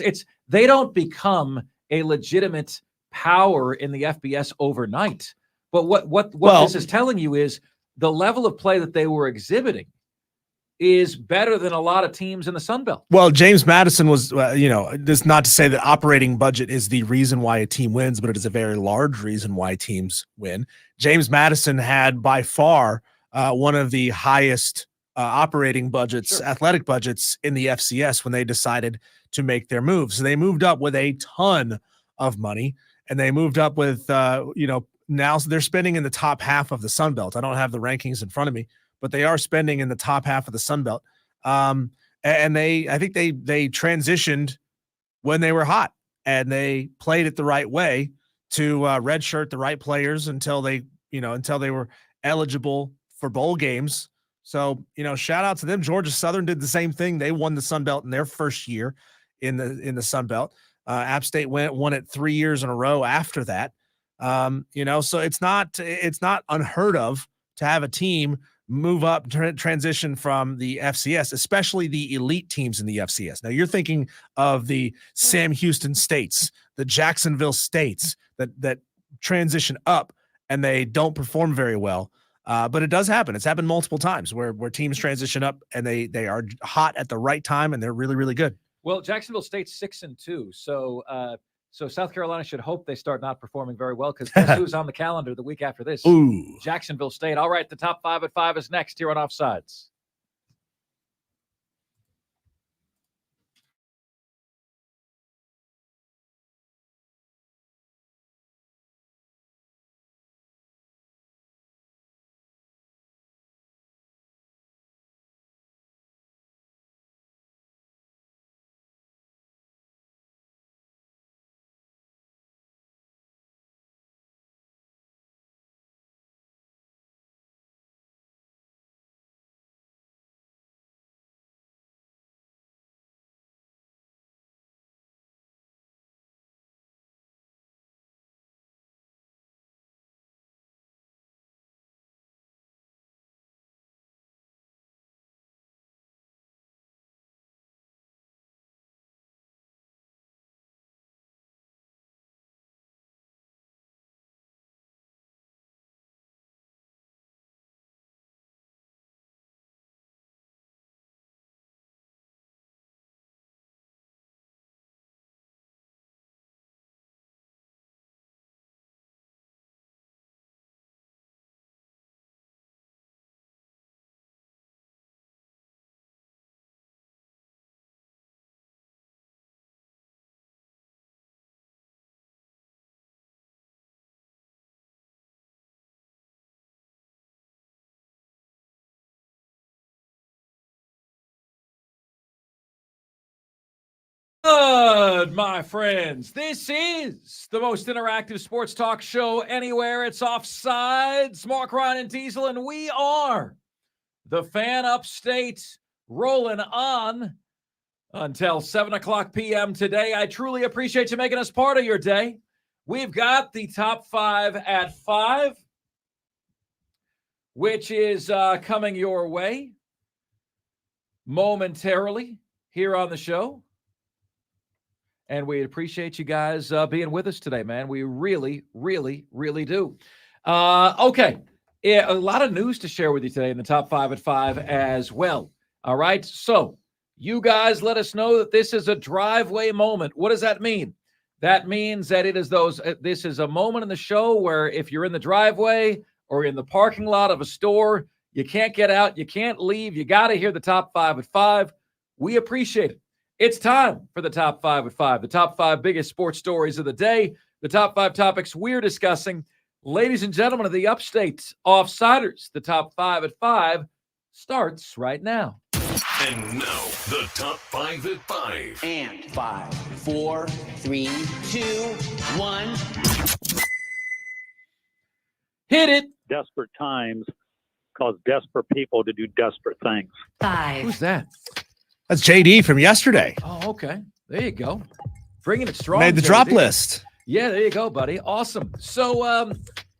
they don't become a legitimate power in the FBS overnight. But what this is telling you is the level of play that they were exhibiting is better than a lot of teams in the Sun Belt. Well, James Madison was, this is not to say that operating budget is the reason why a team wins, but it is a very large reason why teams win. James Madison had by far one of the highest operating budgets, athletic budgets in the FCS when they decided to make their move. So they moved up with a ton of money, and they moved up with, now they're spending in the top half of the Sun Belt. I don't have the rankings in front of me, but they are spending in the top half of the Sun Belt. And I think they transitioned when they were hot, and they played it the right way to redshirt the right players until they were eligible for bowl games. So, shout out to them. Georgia Southern did the same thing. They won the Sun Belt in their first year in the Sun Belt. App State won it 3 years in a row after that. So it's not unheard of to have a team move up, transition from the FCS, especially the elite teams in the FCS. Now you're thinking of the Sam Houston States, the Jacksonville States that transition up and they don't perform very well. But it does happen. It's happened multiple times where teams transition up and they are hot at the right time and they're really, really good. Well, Jacksonville State's 6-2. So South Carolina should hope they start not performing very well, because guess who's on the calendar the week after this? Ooh. Jacksonville State. All right, the top 5 at 5 is next here on Offsides. Good, my friends. This is the most interactive sports talk show anywhere. It's Offsides. Mark, Ryan, and Diesel, and we are the Fan Upstate, rolling on until 7 o'clock p.m. today. I truly appreciate you making us part of your day. We've got the top 5 at 5, which is coming your way momentarily here on the show. And we appreciate you guys being with us today, man. We really, really, really do. Okay. Yeah, a lot of news to share with you today in the top 5 at 5 as well. All right. So you guys let us know that this is a driveway moment. What does that mean? That means that this is a moment in the show where if you're in the driveway or in the parking lot of a store, you can't get out, you can't leave, you got to hear the top 5 at 5. We appreciate it. It's time for the top 5 at 5, the top 5 biggest sports stories of the day, the top 5 topics we're discussing. Ladies and gentlemen of the Upstate Offsiders, the top 5 at 5 starts right now. And now, the top 5 at 5. And 5, 4, 3, 2, 1. Hit it. Desperate times cause desperate people to do desperate things. 5. Who's that? That's JD from yesterday. Oh, okay. There you go. Bringing it strong. Made the JD. drop list. Yeah, there you go, buddy. Awesome. So,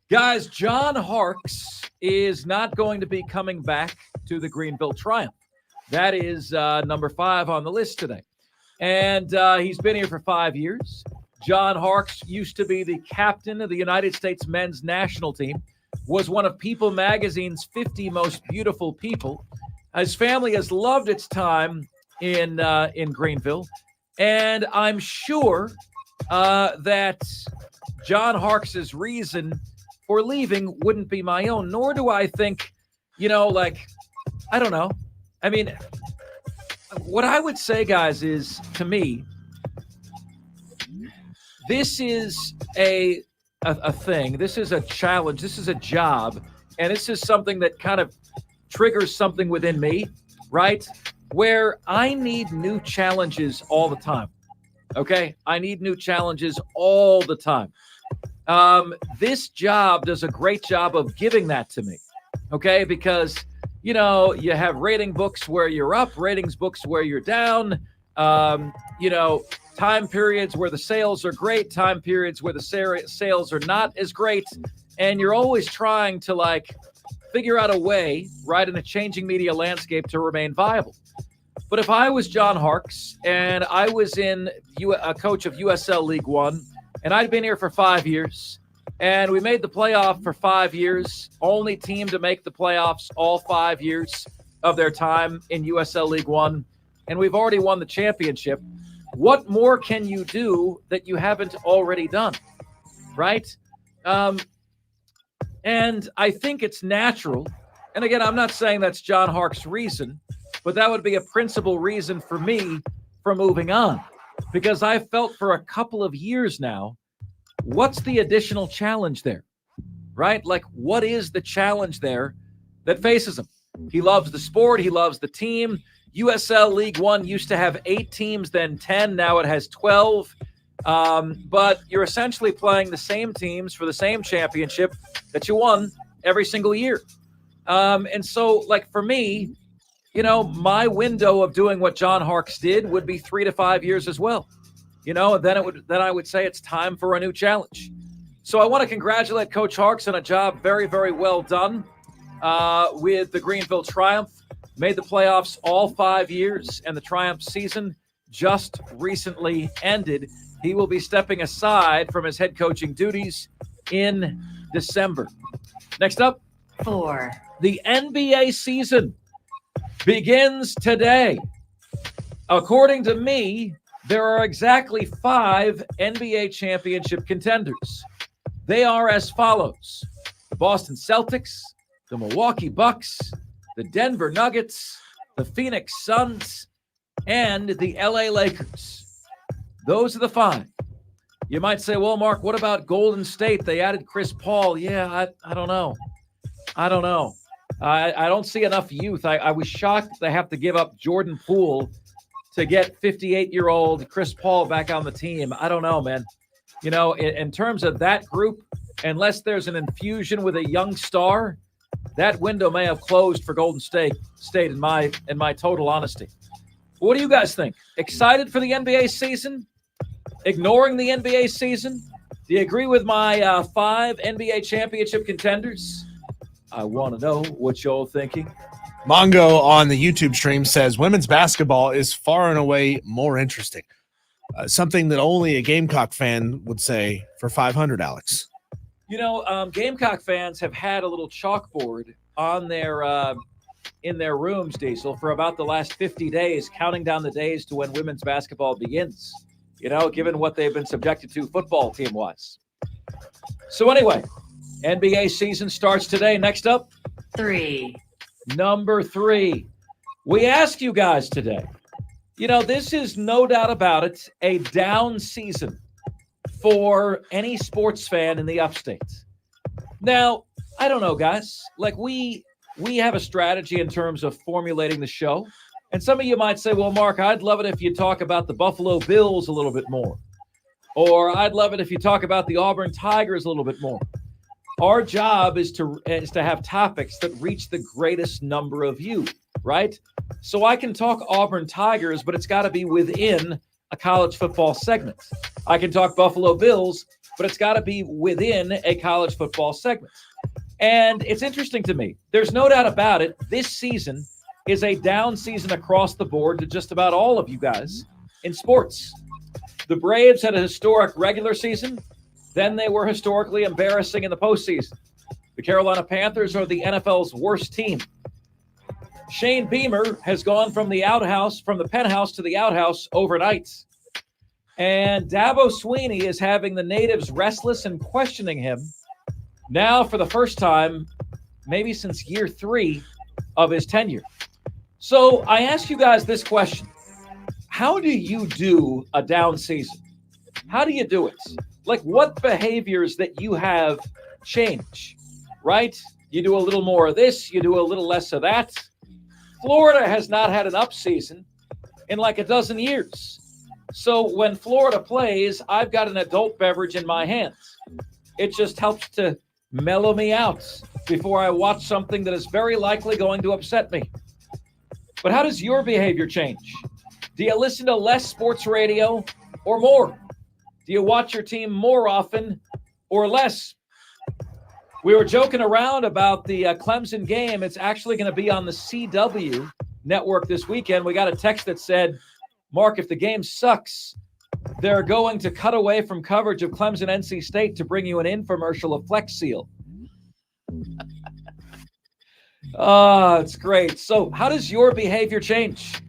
guys, John Harkes is not going to be coming back to the Greenville Triumph. That is number 5 on the list today. And he's been here for 5 years. John Harkes used to be the captain of the United States men's national team, was one of People Magazine's 50 most beautiful people. His family has loved its time in Greenville, and I'm sure that John Harkes' reason for leaving wouldn't be my own, nor do I think, I don't know. I mean, what I would say, guys, is, to me, this is a thing. This is a challenge. This is a job, and this is something that kind of triggers something within me, right? Where I need new challenges all the time. Okay? I need new challenges all the time. This job does a great job of giving that to me. Okay? Because, you have rating books where you're up, ratings books where you're down, time periods where the sales are great, time periods where the sales are not as great. And you're always trying to figure out a way, right, in a changing media landscape to remain viable. But if I was John Harkes and I was a coach of USL League One, and I'd been here for 5 years, and we made the playoff for 5 years, only team to make the playoffs all 5 years of their time in USL League One, and we've already won the championship, what more can you do that you haven't already done, right? And I think it's natural. And again, I'm not saying that's John Harkes' reason, but that would be a principal reason for me for moving on. Because I felt for a couple of years now, what's the additional challenge there, right? What is the challenge there that faces him? He loves the sport. He loves the team. USL League One used to have 8 teams, then 10. Now it has 12. But you're essentially playing the same teams for the same championship that you won every single year. And so, for me, my window of doing what John Harkes did would be 3 to 5 years as well. And then I would say it's time for a new challenge. So I want to congratulate Coach Harkes on a job very, very well done with the Greenville Triumph. Made the playoffs all 5 years, and the Triumph season just recently ended. He will be stepping aside from his head coaching duties in December. Next up, 4. The NBA season begins today. According to me, there are exactly 5 NBA championship contenders. They are as follows: the Boston Celtics, the Milwaukee Bucks, the Denver Nuggets, the Phoenix Suns, and the LA Lakers. Those are the 5. You might say, well, Mark, what about Golden State? They added Chris Paul. Yeah, I don't know. I don't see enough youth. I was shocked they have to give up Jordan Poole to get 58-year-old Chris Paul back on the team. I don't know, man. You know, in terms of that group, unless there's an infusion with a young star, that window may have closed for Golden State in my total honesty. What do you guys think? Excited for the NBA season? Ignoring the NBA season? Do you agree with my 5 NBA championship contenders? I want to know what you're thinking. Mongo on the YouTube stream says women's basketball is far and away more interesting. Something that only a Gamecock fan would say for 500, Alex. You know, Gamecock fans have had a little chalkboard on their in their rooms, Diesel, for about the last 50 days, counting down the days to when women's basketball begins, you know, given what they've been subjected to football team-wise. So anyway, NBA season starts today. Next up, number 3. We ask you guys today, you know, this is no doubt about it, a down season for any sports fan in the upstate. Now, I don't know, guys. Like, we have a strategy in terms of formulating the show. And some of you might say, well, Mark, I'd love it if you talk about the Buffalo Bills a little bit more. Or I'd love it if you talk about the Auburn Tigers a little bit more. Our job is to have topics that reach the greatest number of you, right? So I can talk Auburn Tigers, but it's got to be within a college football segment. I can talk Buffalo Bills, but it's got to be within a college football segment. And it's interesting to me. There's no doubt about it. This season is a down season across the board to just about all of you guys in sports. The Braves had a historic regular season. Then they were historically embarrassing in the postseason. The Carolina Panthers are the NFL's worst team. Shane Beamer has gone from the penthouse to the outhouse overnight. And Dabo Swinney is having the natives restless and questioning him now for the first time, maybe since year 3 of his tenure. So I ask you guys this question. How do you do a down season? How do you do it? Like, what behaviors that you have change, right? You do a little more of this, you do a little less of that. Florida has not had an up season in like a dozen years. So when Florida plays, I've got an adult beverage in my hands. It just helps to mellow me out before I watch something that is very likely going to upset me. But how does your behavior change? Do you listen to less sports radio or more? Do you watch your team more often or less? We were joking around about the Clemson game. It's actually going to be on the CW network this weekend. We got a text that said, Mark, if the game sucks, they're going to cut away from coverage of Clemson NC State to bring you an infomercial of Flex Seal. It's great. So how does your behavior change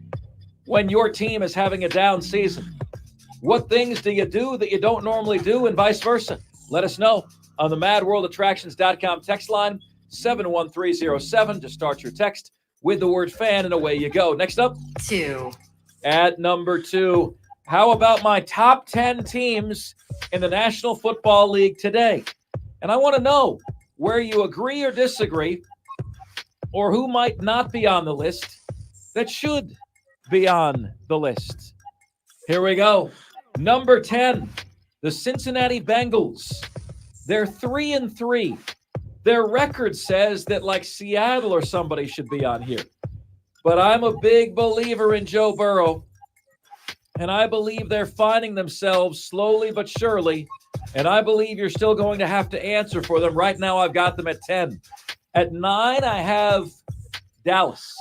when your team is having a down season? What things do you do that you don't normally do, and vice versa? Let us know on the madworldattractions.com text line 71307 to start your text with the word fan, and away you go. Next up, 2. At number 2, how about my top 10 teams in the National Football League today? And I want to know where you agree or disagree, or who might not be on the list that should be on the list. Here we go. Number 10, the Cincinnati Bengals. They're 3-3. Their record says that like Seattle or somebody should be on here. But I'm a big believer in Joe Burrow. And I believe they're finding themselves slowly but surely. And I believe you're still going to have to answer for them. Right now, I've got them at 10. At 9, I have Dallas.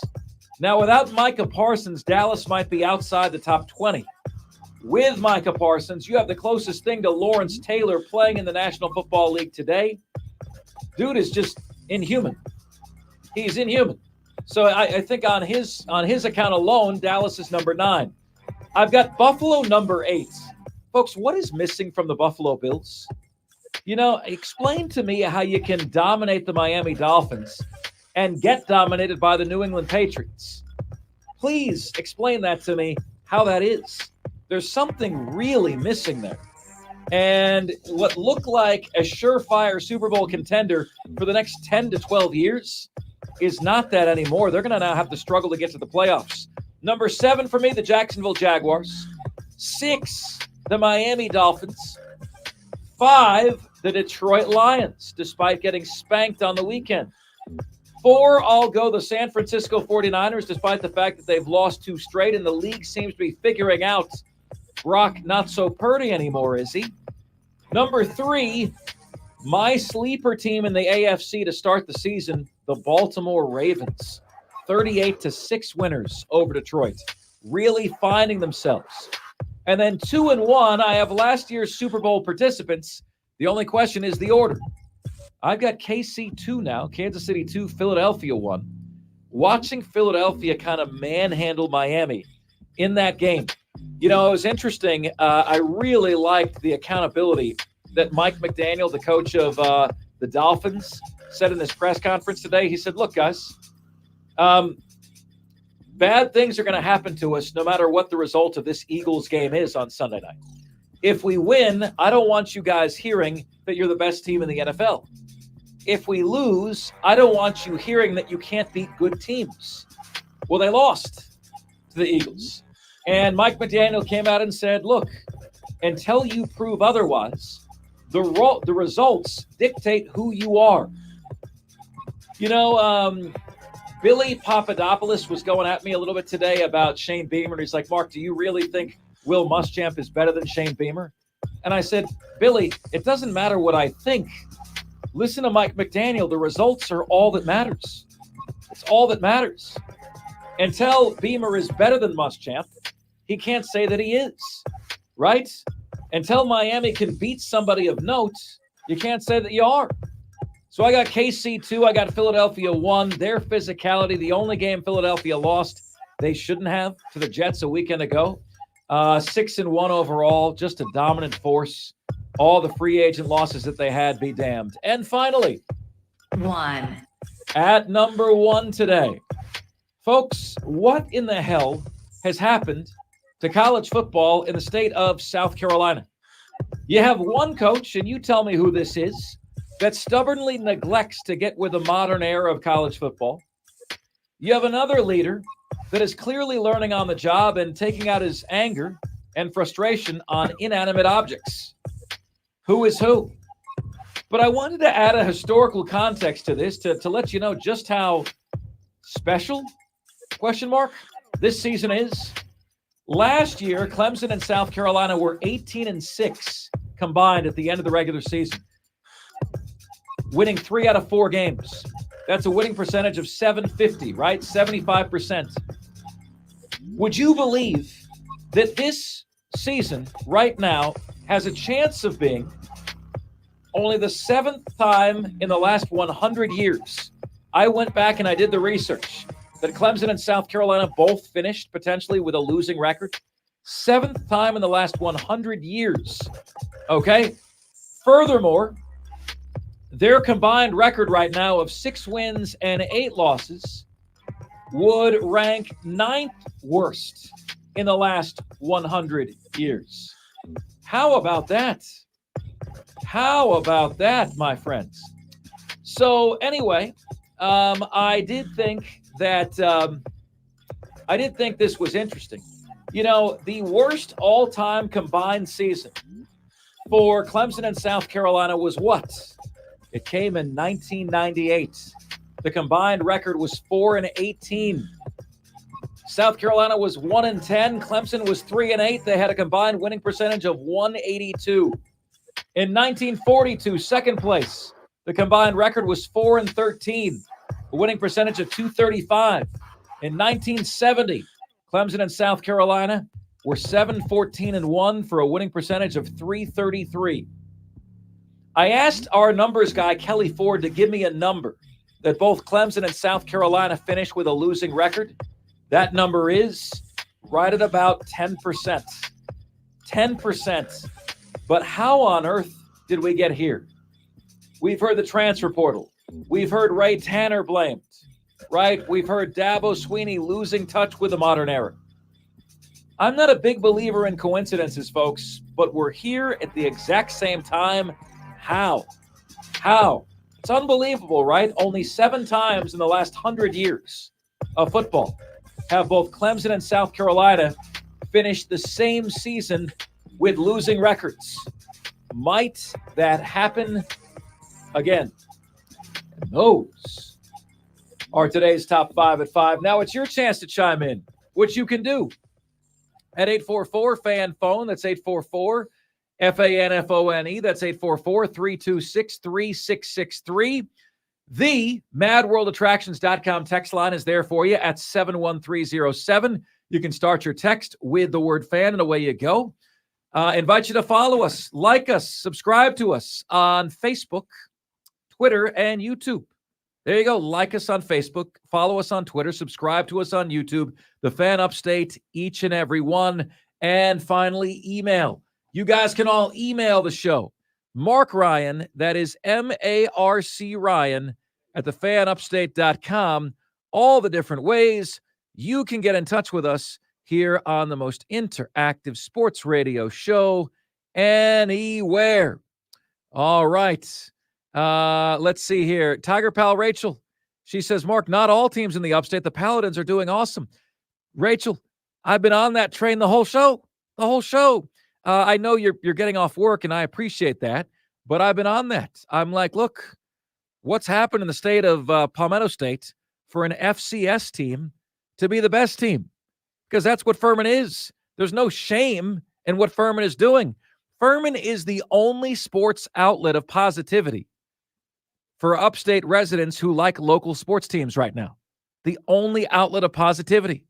Now, without Micah Parsons, Dallas might be outside the top 20. With Micah Parsons, you have the closest thing to Lawrence Taylor playing in the National Football League today. Dude is just inhuman. He's inhuman. So I think on his account alone, Dallas is number 9. I've got Buffalo number 8. Folks, what is missing from the Buffalo Bills? You know, explain to me how you can dominate the Miami Dolphins and get dominated by the New England Patriots. Please explain that to me, how that is. There's something really missing there. And what looked like a surefire Super Bowl contender for the next 10 to 12 years is not that anymore. They're going to now have to struggle to get to the playoffs. Number 7 for me, the Jacksonville Jaguars. 6, the Miami Dolphins. 5, the Detroit Lions, despite getting spanked on the weekend. 4, I'll go the San Francisco 49ers, despite the fact that they've lost 2 straight, and the league seems to be figuring out Brock not so purdy anymore, is he? Number 3, my sleeper team in the AFC to start the season, the Baltimore Ravens. 38-6 winners over Detroit, really finding themselves. And then 2 and 1, I have last year's Super Bowl participants. The only question is the order. I've got KC 2 now, Kansas City 2, Philadelphia 1. Watching Philadelphia kind of manhandle Miami in that game. You know, it was interesting. I really liked the accountability that Mike McDaniel, the coach of the Dolphins, said in his press conference today. He said, look, guys, bad things are going to happen to us no matter what the result of this Eagles game is on Sunday night. If we win, I don't want you guys hearing that you're the best team in the NFL. If we lose, I don't want you hearing that you can't beat good teams. Well, they lost to the Eagles. And Mike McDaniel came out and said, look, until you prove otherwise, the results dictate who you are. You know, Billy Papadopoulos was going at me a little bit today about Shane Beamer. He's like, Mark, do you really think Will Muschamp is better than Shane Beamer? And I said, Billy, it doesn't matter what I think. Listen to Mike McDaniel. The results are all that matters. It's all that matters. Until Beamer is better than Muschamp, he can't say that he is, right? Until Miami can beat somebody of note, you can't say that you are. So I got KC 2, I got Philadelphia 1. Their physicality, the only game Philadelphia lost, they shouldn't have, to the Jets a weekend ago. 6 and 1 overall, just a dominant force. All the free agent losses that they had, be damned. And finally, 1. At number 1 today. Folks, what in the hell has happened to college football in the state of South Carolina? You have one coach, and you tell me who this is, that stubbornly neglects to get with the modern era of college football. You have another leader that is clearly learning on the job and taking out his anger and frustration on inanimate objects. Who is who? But I wanted to add a historical context to this to let you know just how special, question mark, this season is. Last year, Clemson and South Carolina were 18-6 combined at the end of the regular season, winning 3 out of 4 games. That's a winning percentage of 750, right? 75%. Would you believe that this season right now has a chance of being only the 7th time in the last 100 years? I went back and I did the research that Clemson and South Carolina both finished potentially with a losing record. 7th time in the last 100 years. Okay? Furthermore, their combined record right now of 6 wins and 8 losses would rank 9th worst in the last 100 years. How about that? How about that, my friends? So anyway, I did think this was interesting. You know, the worst all-time combined season for Clemson and South Carolina was what? It came in 1998. The combined record was 4-18. South Carolina was 1-10. Clemson was 3-8. They had a combined winning percentage of 182. In 1942, second place, the combined record was 4-13, a winning percentage of 235. In 1970, Clemson and South Carolina were 7-14-1 for a winning percentage of 333. I asked our numbers guy, Kelly Ford, to give me a number that both Clemson and South Carolina finished with a losing record. That number is right at about 10%. 10%. But how on earth did we get here? We've heard the transfer portal. We've heard Ray Tanner blamed, right? We've heard Dabo Swinney losing touch with the modern era. I'm not a big believer in coincidences, folks, but we're here at the exact same time. How? It's unbelievable, right? Only 7 times in the last 100 years of football. have both Clemson and South Carolina finish the same season with losing records. Might that happen again? And those are today's top 5 at 5. Now it's your chance to chime in, which you can do at 844-FAN-PHONE. That's 844-FANFONE. That's 844-326-3663. The MadWorldAttractions.com text line is there for you at 71307. You can start your text with the word fan, and away you go. Invite you to follow us, like us, subscribe to us on Facebook, Twitter, and YouTube. There you go. Like us on Facebook, follow us on Twitter, subscribe to us on YouTube, The Fan Upstate, each and every one. And finally, email. You guys can all email the show. Mark Ryan, that is M-A-R-C Ryan, at thefanupstate.com. All the different ways you can get in touch with us here on the most interactive sports radio show anywhere. All right. Let's see here. Tiger Pal Rachel. She says, Mark, not all teams in the upstate. The Paladins are doing awesome. Rachel, I've been on that train the whole show. I know you're getting off work, and I appreciate that, but I've been on that. I'm like, look, what's happened in the state of Palmetto State for an FCS team to be the best team? Because that's what Furman is. There's no shame in what Furman is doing. Furman is the only sports outlet of positivity for upstate residents who like local sports teams right now. The only outlet of positivity.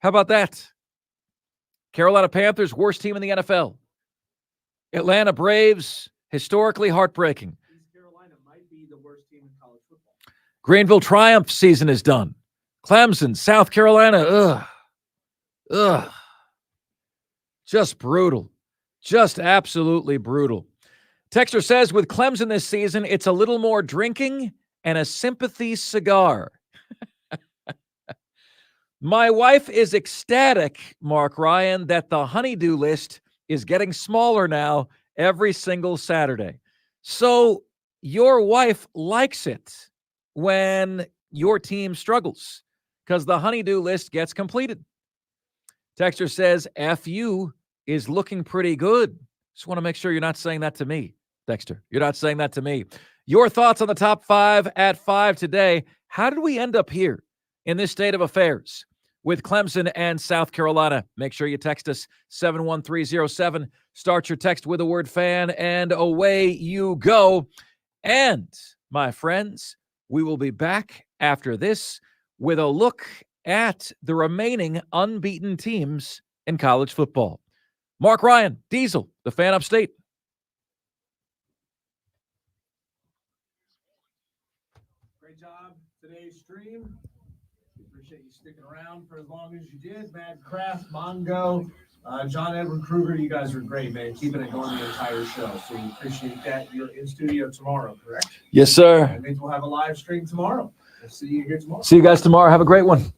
How about that? Carolina Panthers, worst team in the NFL. Atlanta Braves, historically heartbreaking. Carolina might be the worst team in college football. Greenville Triumph season is done. Clemson, South Carolina, just brutal. Just absolutely brutal. Texter says, with Clemson this season, it's a little more drinking and a sympathy cigar. My wife is ecstatic, Mark Ryan, that the honeydew list is getting smaller now every single Saturday. So your wife likes it when your team struggles because the honeydew list gets completed. Texter says, FU is looking pretty good. Just want to make sure you're not saying that to me, Dexter. You're not saying that to me. Your thoughts on the top 5 at 5 today. How did we end up here in this state of affairs with Clemson and South Carolina? Make sure you text us 71307. Start your text with the word fan, and away you go. And, my friends, we will be back after this with a look at the remaining unbeaten teams in college football. Mark Ryan, Diesel, the Fan Upstate. Great job today's stream. We appreciate you sticking around for as long as you did. Mad Craft, Mongo, John Edward Kruger, you guys are great, man. Keeping it going the entire show. So we appreciate that. You're in studio tomorrow, correct? Yes, sir. That means we'll have a live stream tomorrow. We'll see you here tomorrow. See you guys tomorrow. Have a great one.